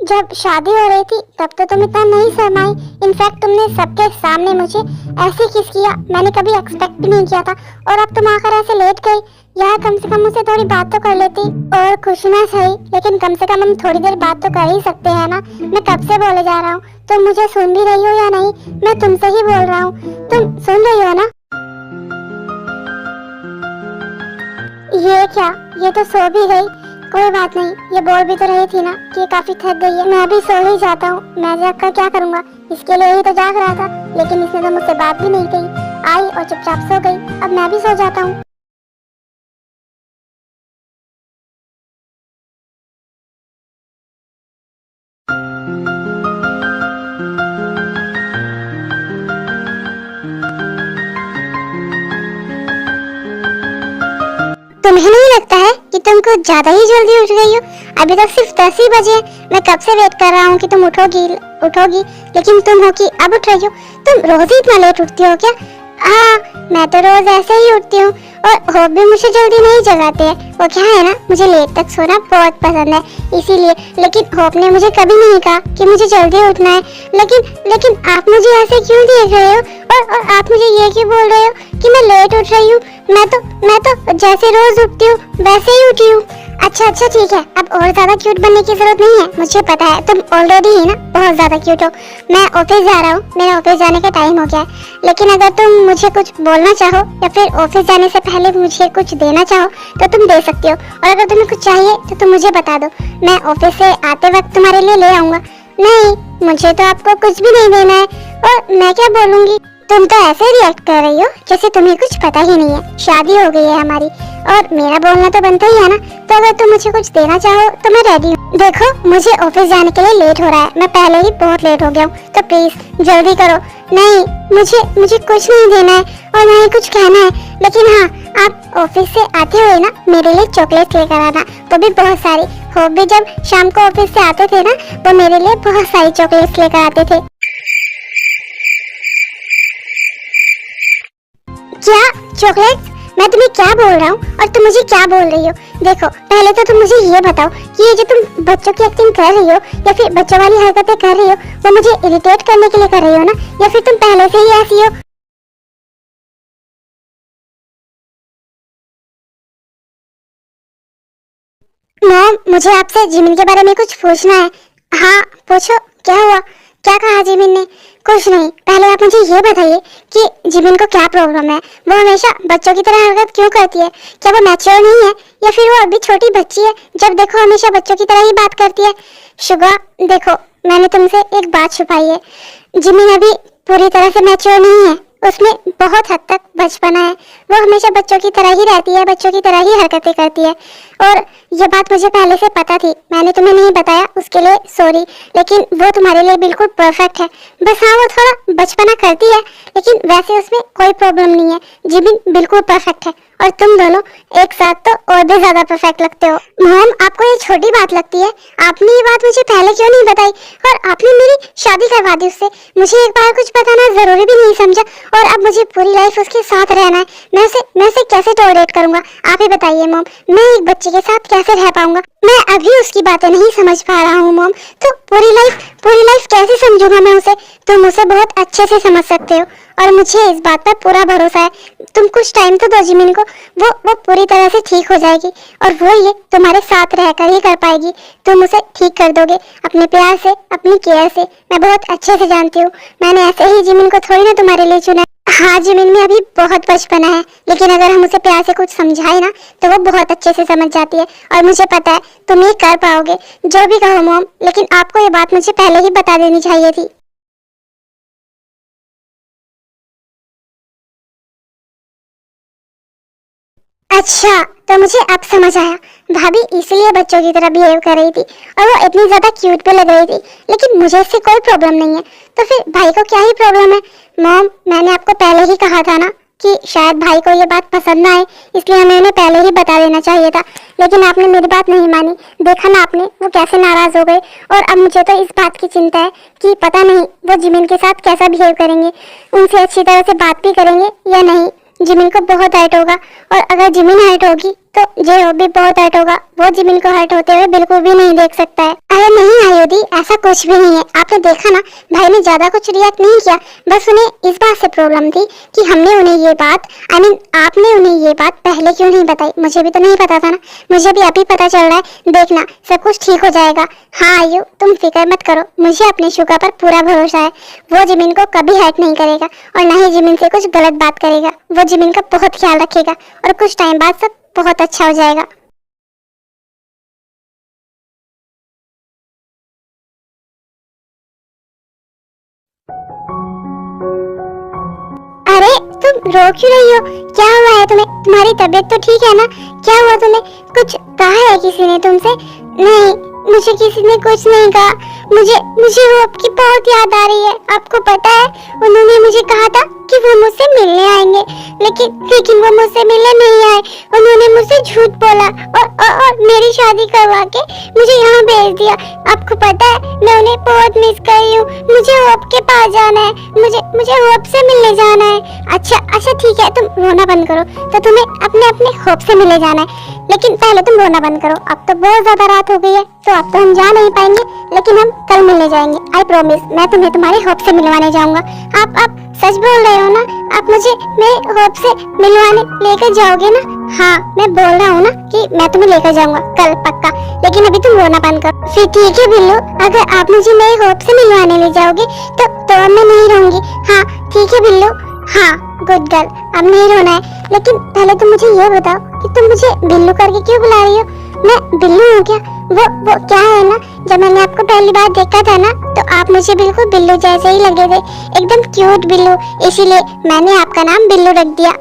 जब शादी हो रही थी तब तो तुम इतना नहीं शर्माई। इनफैक्ट तुमने सबके सामने मुझे ऐसे किस किया, मैंने कभी एक्सपेक्ट भी नहीं किया था। और अब तुम आकर ऐसे लेट गई। यार कम से कम मुझसे थोड़ी बात तो कर लेती। और खुश ना सही, लेकिन कम से कम हम थोड़ी देर बात तो कर ही सकते हैं ना। मैं कब से बोले जा रहा हूँ, तुम मुझे सुन भी रही हो या नहीं? मैं तुमसे ही बोल रहा हूँ, तुम सुन रही हो ना? ये क्या, ये तो सो भी गई। कोई बात नहीं, ये बोल भी तो रही थी ना कि ये काफी थक गई है। मैं भी सो ही जाता हूँ, मैं जाग कर क्या करूँगा, इसके लिए ही तो जाग रहा था। लेकिन इसने तो मुझसे बात भी नहीं की। आई और चुपचाप सो गई। अब मैं भी सो जाता हूँ। तुम्हें नहीं लगता है कि तुम कुछ ज्यादा ही जल्दी उठ गई हो? अभी तक सिर्फ 10 ही बजे हैं। मैं कब से वेट कर रहा हूँ कि तुम उठोगी, लेकिन तुम हो कि अब उठ रही हो। तुम रोज ही इतना लेट उठती हो क्या? हाँ, मैं तो रोज ऐसे ही उठती हूँ और होप भी मुझे जल्दी नहीं जगाते हैं। वो क्या है ना, मुझे लेट तक सोना बहुत पसंद है, इसीलिए। लेकिन होप ने मुझे कभी नहीं कहा कि मुझे जल्दी उठना है। लेकिन आप मुझे ऐसे क्यों देख रहे हो? और आप मुझे ये क्यों बोल रहे हो कि मैं लेट उठ रही हूँ? मैं तो जैसे रोज उठती हूँ वैसे ही उठी हूँ। अच्छा ठीक है, अब और ज्यादा क्यूट बनने की जरूरत नहीं है। मुझे पता है तुम ऑलरेडी ही ना बहुत ज्यादा क्यूट हो। मैं ऑफिस जा रहा हूँ, मेरा ऑफिस जाने का टाइम हो गया है। लेकिन अगर तुम मुझे कुछ बोलना चाहो या फिर ऑफिस जाने से पहले मुझे कुछ देना चाहो तो तुम दे सकती हो। और अगर तुम्हें कुछ चाहिए तो तुम मुझे बता दो, मैं ऑफिस से आते वक्त तुम्हारे लिए ले आऊंगा। नहीं, मुझे तो आपको कुछ भी नहीं देना है। और मैं क्या बोलूंगी? तुम तो ऐसे रिएक्ट कर रही हो जैसे तुम्हें कुछ पता ही नहीं है। शादी हो गई है हमारी और मेरा बोलना तो बनता ही है ना। तो अगर तुम मुझे कुछ देना चाहो तो मैं रेडी हूँ। देखो, मुझे ऑफिस जाने के लिए लेट हो रहा है, मैं पहले ही बहुत लेट हो गया हूँ, तो प्लीज जल्दी करो। नहीं, मुझे कुछ नहीं देना है और ना ही कुछ कहना है। लेकिन हाँ, आप ऑफिस से आते हुए ना मेरे लिए चॉकलेट लेकर आना, तो भी बहुत सारी। होप भी जब शाम को ऑफिस से आते थे ना वो मेरे लिए बहुत सारी चॉकलेट्स लेकर आते थे। क्या चॉकलेट्स? मैं तुम्हें क्या बोल रहा हूँ और तुम मुझे क्या बोल रही हो? देखो, पहले तो तुम मुझे ये बताओ कि ये जो तुम बच्चों की एक्टिंग कर रही हो या फिर बच्चों वाली हरकतें कर रही हो वो मुझे इरिटेट करने के लिए कर रही हो ना, या फिर तुम पहले से ही ऐसी हो? मॉम, मुझे आपसे जिमिन के बारे में कुछ पूछना है। हाँ पूछो, क्या हुआ? क्या कहा जिमिन ने? कुछ नहीं, पहले आप मुझे ये बताइए कि जिमिन को क्या प्रॉब्लम है? वो हमेशा बच्चों की तरह हरकत क्यों करती है? क्या वो मैच्योर नहीं है या फिर वो अभी छोटी बच्ची है, जब देखो हमेशा बच्चों की तरह ही बात करती है? शुगा, देखो, मैंने तुमसे एक बात छुपाई है। जिमिन अभी पूरी तरह से मैच्योर नहीं है, उसमें बहुत हद तक बचपना है। वो हमेशा बच्चों की तरह ही रहती है, बच्चों की तरह ही हरकतें करती है। और ये बात मुझे पहले से पता थी, मैंने तुम्हें नहीं बताया, उसके लिए सॉरी। लेकिन वो तुम्हारे लिए बिल्कुल परफेक्ट है। बस हाँ, वो थोड़ा बचपना करती है, लेकिन वैसे उसमें कोई प्रॉब्लम नहीं है। जिबिन बिल्कुल परफेक्ट है और तुम दोनों एक साथ तो और भी ज्यादा परफेक्ट लगते हो। मोहन, आपको ये छोटी बात लगती है? आपने ये बात मुझे पहले क्यों नहीं बताई? और आपने मेरी शादी करवा दी उससे। मुझे एक बार कुछ बताना जरूरी भी नहीं समझा और अब मुझे पूरी लाइफ उसके साथ रहना है। मैं उसे कैसे टॉलरेट करूंगा? आप ही बताइए मॉम, मैं एक बच्चे के साथ कैसे रह पाऊंगा? मैं अभी उसकी बातें नहीं समझ पा रहा हूँ मॉम, तो पूरी लाइफ कैसे समझूंगा मैं उसे? तुम उसे बहुत अच्छे से समझ सकते हो और मुझे इस बात पर पूरा भरोसा है। तुम कुछ टाइम तो दो जिमिन को, वो पूरी तरह से ठीक हो जाएगी और वो ये तुम्हारे साथ रहकर ही कर पाएगी। तुम उसे ठीक कर दोगे अपने प्यार से, अपनी केयर से। मैं बहुत अच्छे से जानती हूँ, मैंने ऐसे ही जिमिन को थोड़ी ना तुम्हारे लिए चुना है। हाँ, जिमिन में अभी बहुत बचपना है, लेकिन अगर हम उसे प्यार से कुछ समझाए ना तो वो बहुत अच्छे से समझ जाती है और मुझे पता है तुम ये कर पाओगे। जो भी कहो मॉम, लेकिन आपको ये बात मुझे पहले ही बता देनी चाहिए थी। अच्छा, तो मुझे अब समझ आया। भाभी इसलिए बच्चों की तरह बिहेव कर रही थी और वो इतनी ज्यादा क्यूट भी लग रही थी, लेकिन मुझे इससे कोई प्रॉब्लम नहीं है। तो फिर भाई को क्या ही प्रॉब्लम है? मॉम, मैंने आपको पहले ही कहा था ना कि शायद भाई को ये बात पसंद ना आए, इसलिए हमें उन्हें पहले ही बता देना चाहिए था। लेकिन आपने मेरी बात नहीं मानी। देखा ना आपने, वो कैसे नाराज हो गए। और अब मुझे तो इस बात की चिंता है कि पता नहीं वो जिमिन के साथ कैसा बिहेव करेंगे, उनसे अच्छी तरह से बात भी करेंगे या नहीं। जिमिन को बहुत हर्ट होगा और अगर जिमिन हर्ट होगी तो जे हो भी बहुत हर्ट होगा। वो जिमिन को हर्ट होते हुए बिल्कुल भी नहीं देख सकता है। अरे नहीं आयुधि, ऐसा कुछ भी नहीं है। आपने देखा ना, भाई ने ज्यादा कुछ रिएक्ट नहीं किया। बस उन्हें इस बात से प्रॉब्लम थी कि हमने उन्हें ये बात, आई मीन आपने उन्हें ये बात पहले क्यों नहीं बताई। मुझे भी तो नहीं पता था ना, मुझे भी अभी पता चल रहा है। देखना, सब कुछ ठीक हो जाएगा। हाँ आयु, तुम फिक्र मत करो, मुझे अपने शुगा पर पूरा भरोसा है। वो जिमिन को कभी हर्ट नहीं करेगा और ना ही जिमिन से कुछ गलत बात करेगा। वो जिमिन का बहुत ख्याल रखेगा और कुछ टाइम बाद सब बहुत अच्छा हो जाएगा। अरे तुम रो क्यों रही हो? क्या हुआ है तुम्हें? तुम्हारी तबीयत तो ठीक है ना? क्या हुआ तुम्हें? कुछ कहा है किसी ने तुमसे? नहीं, मुझे किसी ने कुछ नहीं कहा। मुझे मुझे वो आपकी बहुत याद आ रही है। आपको पता है, उन्होंने मुझे कहा था कि वो मुझसे मिलने आएंगे, लेकिन वो मुझसे मिलने नहीं आए। उन्होंने मुझसे झूठ बोला और मेरी शादी करवा के मुझे यहाँ भेज दिया। आपको पता है, मैं उन्हें बहुत मिस कर रही हूँ। मुझे होप के पास जाना है। मुझे होप से मिलने जाना है। अच्छा ठीक है, तुम रोना बंद करो। तो तुम्हें अपने होप से मिलने जाना है, लेकिन पहले तुम रोना बंद करो। अब तो बहुत ज्यादा रात हो गई है, तो अब तो हम जा नहीं पाएंगे, लेकिन हम कल मिलने जाएंगे। आई प्रॉमिस, मैं तुम्हें तुम्हारे होप से मिलवाने जाऊंगा। आप सच बोल रहे हो ना? आप मुझे मेरे होप से मिलवाने लेकर जाओगे ना? हाँ, मैं बोल रहा हूँ ना कि मैं तुम्हें लेकर जाऊंगा कल पक्का, लेकिन अभी तुम रोना बंद करो। फिर ठीक है बिल्लू, अगर आप मुझे मेरे होप से मिलवाने ले जाओगे तो अब मैं नहीं रहूंगी। हाँ ठीक है बिल्लू। हाँ गुड गर्ल, अब नहीं रोना है। लेकिन पहले तुम मुझे ये बताओ कि तुम मुझे बिल्लू करके क्यों बुला रही हो? मैं बिल्लू हूँ क्या? वो क्या है ना, जब मैंने आपको पहली बार देखा था ना, तो आप मुझे बिल्कुल बिल्लू जैसे ही लगे थे, एकदम क्यूट बिल्लू। इसीलिए मैंने आपका नाम बिल्लू रख दिया।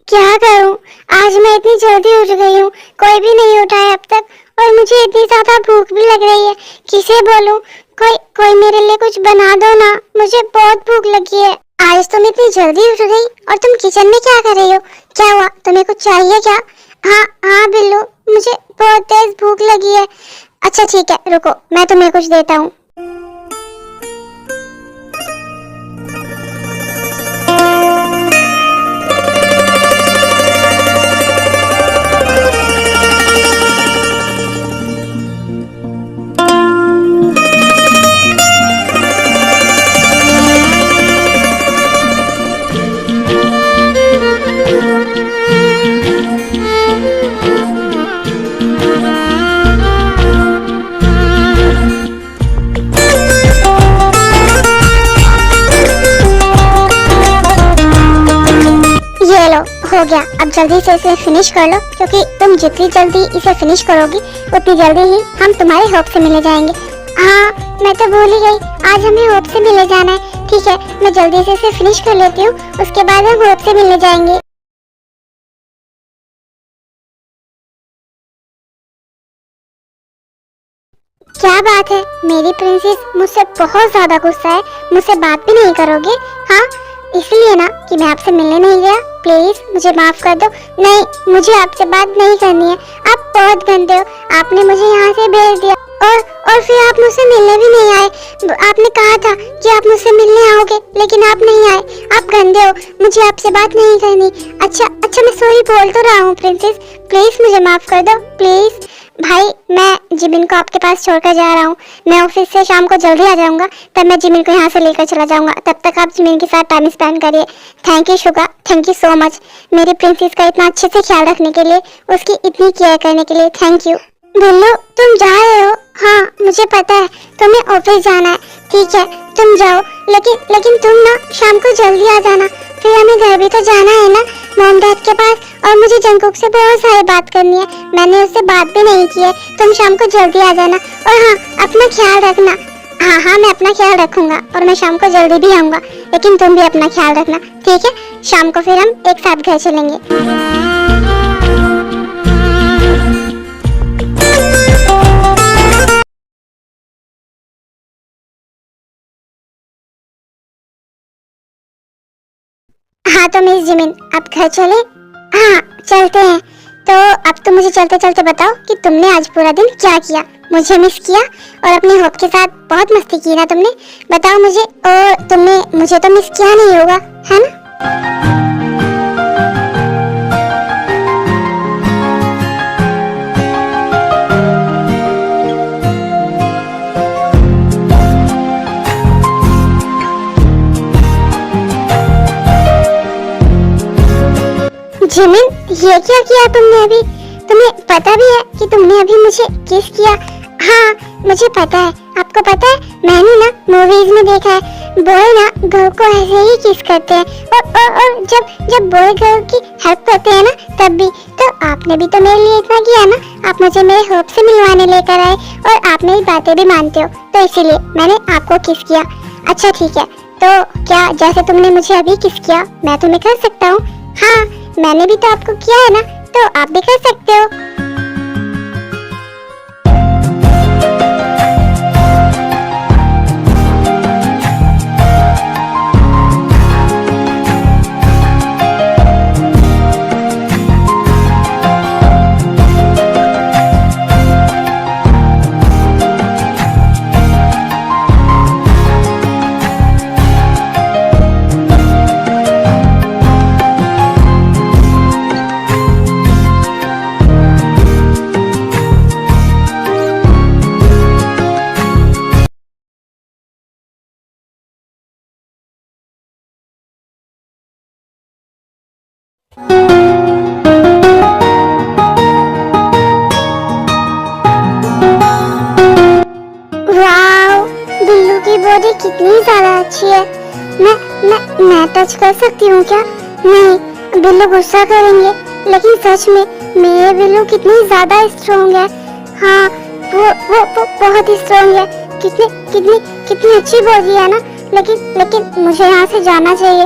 क्या करूं? आज मैं इतनी जल्दी उठ गई हूँ, कोई भी नहीं उठा है अब तक, और मुझे इतनी ज्यादा भूख भी लग रही है। किसे बोलूं? कोई मेरे लिए कुछ बना दो ना, मुझे बहुत भूख लगी है। आज तुम इतनी जल्दी उठ गई और तुम किचन में क्या कर रही हो? क्या हुआ? तुम्हें कुछ चाहिए क्या? हाँ बिल्लू, मुझे बहुत तेज भूख लगी है। अच्छा ठीक है, रुको, मैं तुम्हें कुछ देता हूँ। हो गया, अब जल्दी से इसे फिनिश कर लो, क्योंकि तुम जितनी जल्दी इसे फिनिश करोगी उतनी जल्दी ही हम तुम्हारे होप से मिले जाएंगे। हाँ मैं तो भूल ही गई, आज हमें होप से मिले जाना है। ठीक है, मैं जल्दी से इसे फिनिश कर लेती हूँ, उसके बाद हम होप से मिले जाएंगे। क्या बात है, मेरी प्रिंसेस मुझसे बहुत ज्यादा गुस्सा है, मुझसे बात भी नहीं करोगे? हाँ इसलिए ना कि मैं आपसे मिलने नहीं गया। प्लीज मुझे माफ कर दो। नहीं, मुझे आपसे बात नहीं करनी है। आप बहुत गंदे हो, आपने मुझे यहाँ से भेज दिया और फिर आप मुझसे मिलने भी नहीं आए। आपने कहा था कि आप मुझसे मिलने आओगे, लेकिन आप नहीं आए। आप गंदे हो, मुझे आपसे बात नहीं करनी। अच्छा मैं सॉरी बोल तो रहा हूँ प्रिंसेस, प्लीज मुझे माफ कर दो प्लीज। भाई मैं जिमिन को आपके पास छोड़कर जा रहा हूँ। मैं ऑफिस से शाम को जल्दी आ जाऊंगा, तब मैं जिमिन को यहाँ से लेकर चला जाऊंगा। तब तक आप जिमिन के साथ टाइम स्पेंड करिए। Thank you Suga, thank you so much, मेरी प्रिंसेस का इतना अच्छे से ख्याल रखने के लिए, उसकी इतनी केयर करने के लिए थैंक यू। बिल्लू तुम जा रहे हो? हाँ मुझे पता है, तुम्हें ऑफिस जाना है। ठीक है तुम जाओ, लेकिन तुम ना शाम को जल्दी आ जाना, फिर हमें घर भी तो जाना है ना, मॉम डैड के पास। और मुझे जंगकुक से बहुत सारी बात करनी है, मैंने उससे बात भी नहीं की है। तुम शाम को जल्दी आ जाना, और हाँ अपना ख्याल रखना। हाँ मैं अपना ख्याल रखूंगा, और मैं शाम को जल्दी भी आऊंगा, लेकिन तुम भी अपना ख्याल रखना ठीक है? शाम को फिर हम एक साथ घर चलेंगे। हाँ तो मिस जिमिन, आप घर चले? हाँ चलते हैं। तो अब तुम मुझे चलते चलते बताओ कि तुमने आज पूरा दिन क्या किया? मुझे मिस किया और अपने होप के साथ बहुत मस्ती की ना तुमने? बताओ मुझे। और तुमने मुझे तो मिस किया नहीं होगा, है ना? जिमिन ये क्या किया तुमने अभी? तुम्हें पता भी है कि तुमने अभी मुझे किस किया? हाँ मुझे पता है। आपको पता है, मैंने ना मूवीज में देखा है, बॉय ना गर्ल को ऐसे ही किस करते हैं, और जब बॉय गर्ल की हेल्प करते हैं ना, तब भी। तो आपने भी तो मेरे लिए इतना किया ना, आप मुझे मेरे होप से मिलवाने लेकर आए और आप मेरी बातें भी मानते हो, तो इसीलिए मैंने आपको किस किया। अच्छा ठीक है, तो क्या जैसे तुमने मुझे अभी किस किया मैं तुम्हें कर सकता हूँ? हाँ, मैंने भी तो आपको किया है ना, तो आप भी कर सकते हो। वाओ, बिल्लू की बॉडी कितनी ज्यादा अच्छी है। मैं टच कर सकती हूँ क्या? नहीं, बिल्लू गुस्सा करेंगे, लेकिन सच में मेरे बिल्लू कितनी ज्यादा स्ट्रॉन्ग है। हाँ, वो बहुत ही स्ट्रॉन्ग है। कितनी कितनी कितनी अच्छी बॉडी है ना। लेकिन मुझे यहाँ से जाना चाहिए।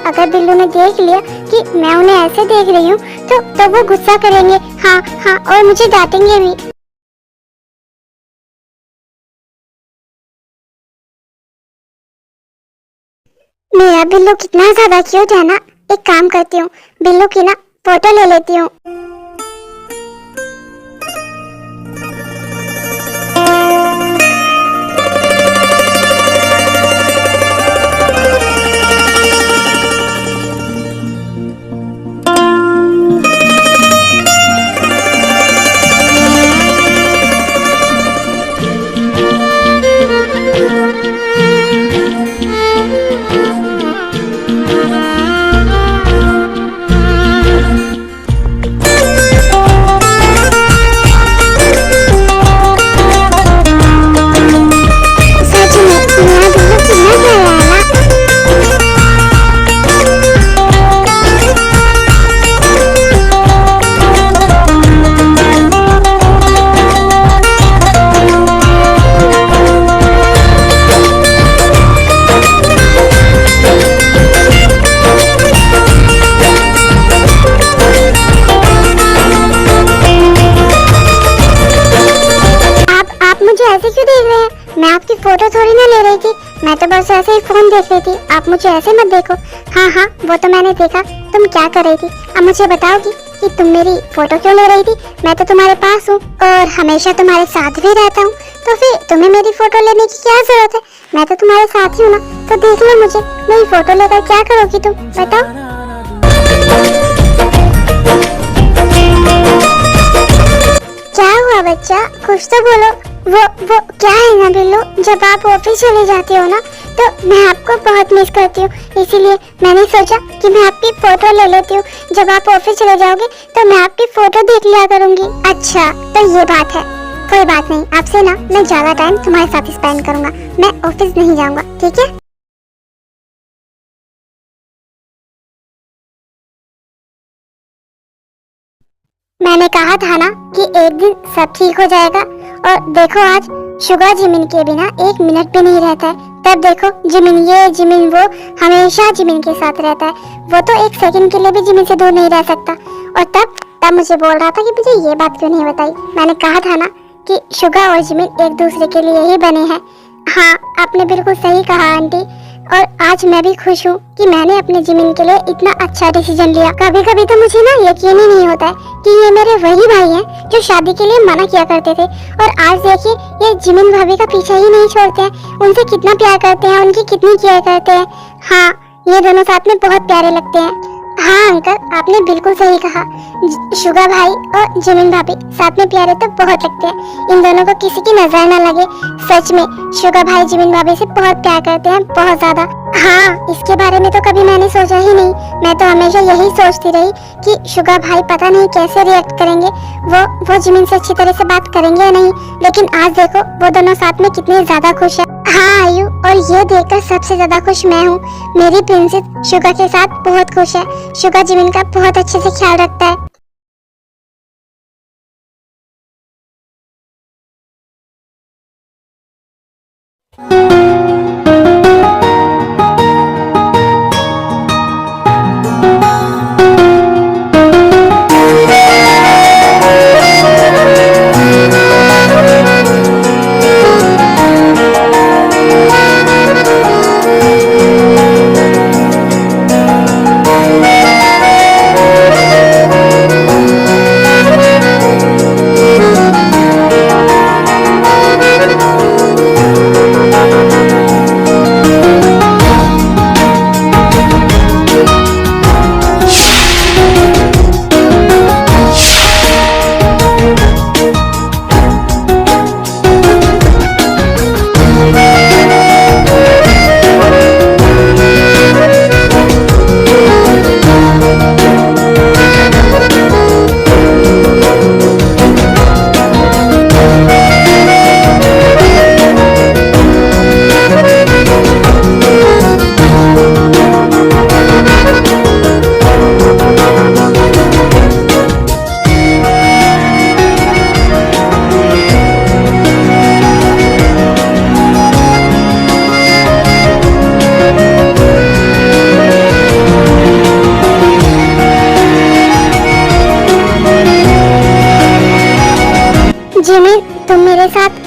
अगर बिल्लू ने देख लिया कि मैं उन्हें ऐसे देख रही हूँ तो वो गुस्सा करेंगे। हाँ हाँ, और मुझे डांटेंगे भी। मेरा बिल्लू कितना ज्यादा क्यूट है ना। एक काम करती हूँ, बिल्लू की ना फोटो ले लेती हूँ। सच में मेरा बिल्लू कितना प्यारा है ना। आप मुझे ऐसे क्यों देख रहे हैं? मैं आपकी फोटो थोड़ी ना ले रही थी, मैं तो बस ऐसे ही फोन देख रही थी। आप मुझे ऐसे मत देखो। हाँ हाँ, वो तो मैंने देखा तुम क्या कर रही थी। अब मुझे बताओगी कि तुम मेरी फोटो क्यों ले रही थी? मैं तो तुम्हारे पास हूँ और हमेशा तुम्हारे साथ भी रहता हूँ, तो फिर तुम्हें मेरी फोटो लेने की क्या जरूरत है? मैं तो तुम्हारे साथ ही हूँ ना, तो देख लो मुझे। मेरी फोटो लेकर क्या करोगी तुम, बताओ। क्या हुआ बच्चा, कुछ तो बोलो। वो क्या है ना बिल्लू, जब आप ऑफिस चले जाते हो ना तो मैं आपको बहुत मिस करती हूँ, इसीलिए मैंने सोचा कि मैं आपकी फोटो ले लेती हूँ। जब आप ऑफिस चले जाओगे तो मैं आपकी फोटो देख लिया करूँगी। अच्छा तो ये बात है, कोई बात नहीं, आपसे ना मैं ज्यादा टाइम तुम्हारे साथ स्पेंड करूँगा, मैं ऑफिस नहीं जाऊँगा, ठीक है? मैंने कहा था ना कि एक दिन सब ठीक हो जाएगा। और देखो आज शुगा जिमिन के बिना एक मिनट भी नहीं रहता है। तब देखो जिमिन ये जिमिन वो, हमेशा जिमिन के साथ रहता है। वो तो एक सेकंड के लिए भी जिमिन से दूर नहीं रह सकता। और तब मुझे बोल रहा था कि मुझे ये बात क्यों नहीं बताई। मैंने कहा था ना कि शुगा और जिमिन एक दूसरे के लिए ही बने हैं। हाँ, आपने बिल्कुल सही कहा आंटी। और आज मैं भी खुश हूँ कि मैंने अपने जिमिन के लिए इतना अच्छा डिसीजन लिया। कभी कभी तो मुझे ना यकीन ही नहीं होता है कि ये मेरे वही भाई हैं जो शादी के लिए मना किया करते थे, और आज देखिए ये जिमिन भाभी का पीछा ही नहीं छोड़ते हैं। उनसे कितना प्यार करते हैं, उनकी कितनी केयर करते हैं। हाँ, ये दोनों साथ में बहुत प्यारे लगते हैं। हाँ अंकल, आपने बिल्कुल सही कहा। शुगा भाई और जिमिन भाभी साथ में प्यारे तो बहुत लगते हैं। इन दोनों को किसी की नजर न लगे। सच में शुगा भाई जिमिन भाभी से बहुत प्यार करते हैं, बहुत ज्यादा। हाँ, इसके बारे में तो कभी मैंने सोचा ही नहीं। मैं तो हमेशा यही सोचती रही कि शुगा भाई पता नहीं कैसे रिएक्ट करेंगे, वो जिमिन से अच्छी तरह से बात करेंगे या नहीं। लेकिन आज देखो वो दोनों साथ में कितने ज्यादा खुश है। हाँ आयु, और ये देखकर सबसे ज्यादा खुश मैं हूँ। मेरी प्रिंसेस शुगा के साथ बहुत खुश है। शुगा जिमिन का बहुत अच्छे से ख्याल रखता है।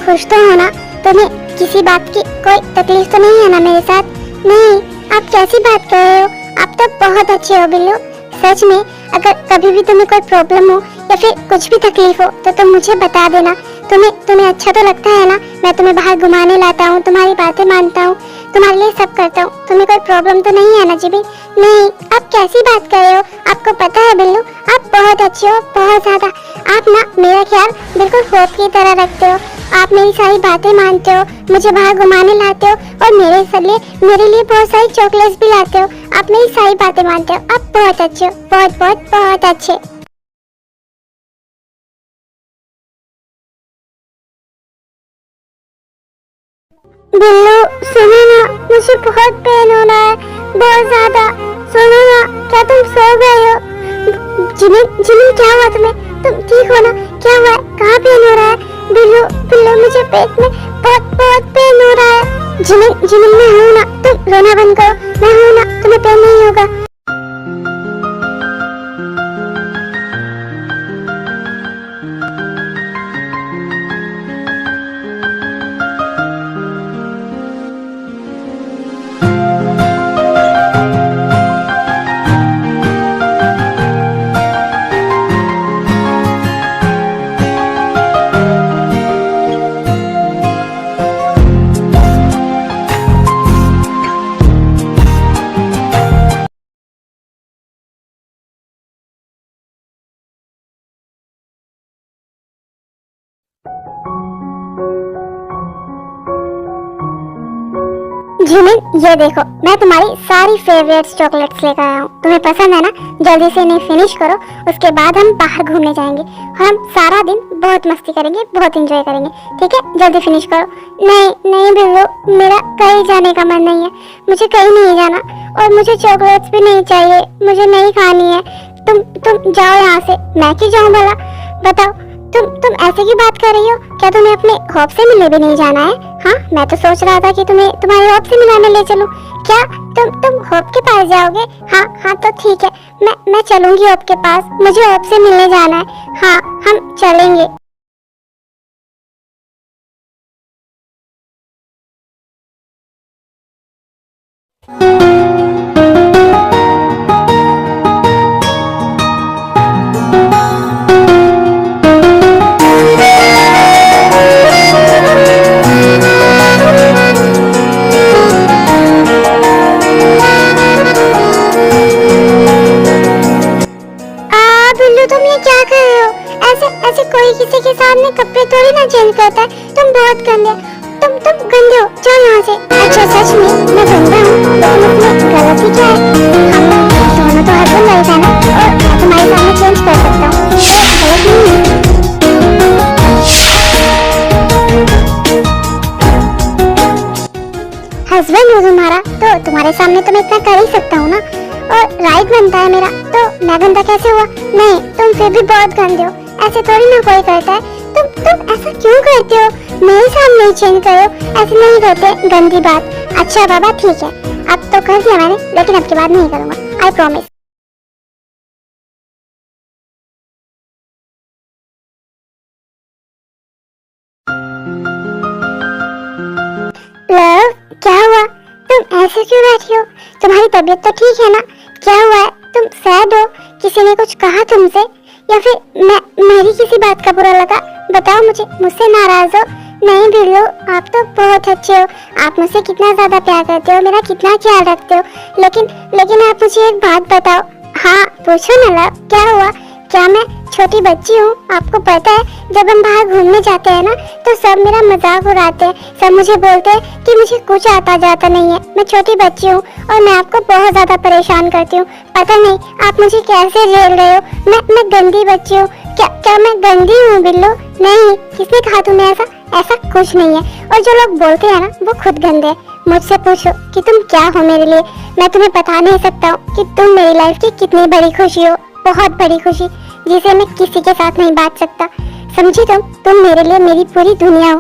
खुश तो हो ना? तुम्हें किसी बात की कोई तकलीफ तो नहीं है ना मेरे साथ? नहीं, आप कैसी बात कर रहे हो? आप तो बहुत अच्छे हो बिल्लू। सच में अगर कभी भी तुम्हें कोई प्रॉब्लम हो या फिर कुछ भी तकलीफ हो तो तुम मुझे बता देना। तुम्हें अच्छा तो लगता है ना? मैं तुम्हें बाहर घुमाने लाता हूँ, तुम्हारी बातें मानता हूँ, तुम्हारे लिए सब करता हूँ। तुम्हें कोई प्रॉब्लम तो नहीं है ना जिबी? नहीं, आप कैसी बात कर रहे हो? आपको पता है बिल्लू, आप बहुत अच्छे हो, बहुत ज्यादा। आप ना मेरा ख्याल बिल्कुल होप की तरह रखते हो। आप मेरी सारी बातें मानते हो, मुझे बाहर घुमाने लाते हो और मेरे लिए बहुत सारी चॉकलेट्स भी लाते हो। आप मेरी सारी बातें मानते हो। आप बहुत अच्छे हो, बहुत बहुत बहुत अच्छे। बिल्लू सुनो ना, मुझे बहुत पेन हो रहा है, बहुत ज्यादा। सुनो ना, क्या तुम सो गए हो? जिमिन जिमिन क्या हुआ तुम्हें? तुम ठीक हो ना? क्या हुआ है? कहाँ पेन हो रहा है? बिल्लू बिल्लू मुझे पेट में बहुत बहुत पेन हो रहा है। जिमिन जिमिन मैं हूँ ना, तुम रोना बंद करो। मैं हूँ ना, तुम्हें पेन नहीं होगा। जिमिन ये देखो, मैं तुम्हारी सारी फेवरेट चॉकलेट्स लेकर आया हूँ। तुम्हें पसंद है ना? जल्दी से इन्हें फिनिश करो, उसके बाद हम बाहर घूमने जाएंगे और हम सारा दिन बहुत मस्ती करेंगे, बहुत एंजॉय करेंगे। ठीक है, जल्दी फिनिश करो। नहीं नहीं बिल्लू, मेरा कहीं जाने का मन नहीं है, मुझे कहीं नहीं जाना और मुझे चॉकलेट्स भी नहीं चाहिए, मुझे नहीं खानी है। तुम जाओ यहाँ से। मैं क्यों जाऊँ भला? बताओ, तुम ऐसे की बात कर रही हो? क्या तुम्हें अपने होप से मिलने भी नहीं जाना है? हाँ, मैं तो सोच रहा था कि तुम्हें तुम्हारे होप से मिलाने ले चलूं। क्या तुम होप के पास जाओगे? हाँ हाँ तो ठीक है, मैं चलूंगी होप के पास। मुझे होप से मिलने जाना है। हाँ, हम चलेंगे। बिल्लू तुम ये क्या कर रहे हो? ऐसे ऐसे कोई किसी के सामने कपड़े थोड़ी ना चेंज करता है। तुम बहुत गंदे, तुम गंदे हो। जाओ यहाँ से। अच्छा सच में मैं गंदा हूँ, लेकिन इसमें गलती क्या है? हम दोनों तो हस्बैंड वाइफ है ना, और मैं तुम्हारे सामने चेंज कर सकता हूँ, ये गलत नहीं है। हस्बैंड हो तुम्हारा तो तुम्हारे सामने तो मैं इतना कर ही सकता हूँ ना, और राइट बनता है मेरा, तो मैं गंदा कैसे हुआ? नहीं, तुम फिर भी बहुत गंदे हो। ऐसे थोड़ी ना कोई करता है। तुम ऐसा क्यों करते हो? मेरे सामने ही चेंज करो, ऐसे नहीं करते, गंदी बात। अच्छा बाबा ठीक है, अब तो कर दिया मैंने, लेकिन अब के बाद नहीं करूँगा, आई प्रॉमिस। लव, क्या हुआ? तुम ऐसे क्यों बैठी हो? तुम्हारी तबीयत तो ठीक है ना? क्या हुआ है? तुम सैड हो? किसी ने कुछ कहा तुमसे, या फिर मेरी किसी बात का बुरा लगा? बताओ मुझसे नाराज हो? नहीं बिल्लू, आप तो बहुत अच्छे हो। आप मुझसे कितना ज्यादा प्यार करते हो, मेरा कितना ख्याल रखते हो। लेकिन आप मुझे एक बात बताओ। हाँ पूछो ना लव, क्या हुआ? क्या मैं छोटी बच्ची हूँ? आपको पता है जब हम बाहर घूमने जाते हैं ना, तो सब मेरा मजाक उड़ाते हैं, सब मुझे बोलते हैं कि मुझे कुछ आता जाता नहीं है, मैं छोटी बच्ची हूँ और मैं आपको बहुत ज्यादा परेशान करती हूँ। पता नहीं आप मुझे कैसे झेल रहे हो। मैं गंदी बच्ची हूँ। क्या मैं गंदी हूँ बिल्लू? नहीं, किसने कहा तुम्हें ऐसा? ऐसा कुछ नहीं है, और जो लोग बोलते हैं ना वो खुद गंदे हैं। मुझसे पूछो कि तुम क्या हो मेरे लिए, मैं तुम्हें बता नहीं सकता हूँ कि तुम मेरी लाइफ की कितनी बड़ी खुशी हो, बहुत बड़ी खुशी जिसे मैं किसी के साथ नहीं बांट सकता। समझी तुम मेरे लिए मेरी पूरी दुनिया हो,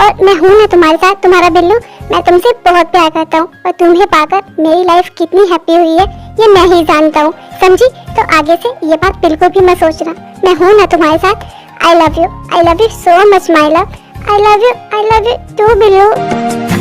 और मैं हूँ ना तुम्हारे साथ, तुम्हारा बिल्लू। मैं तुमसे बहुत प्यार करता हूँ, और तुम्हें पाकर मेरी लाइफ कितनी हैप्पी हुई है ये मैं ही जानता हूँ। समझी? तो आगे से ये बात बिल्कुल भी मत सोचना, मैं हूँ ना तुम्हारे साथ। I love you so much my love. I love you too Billu.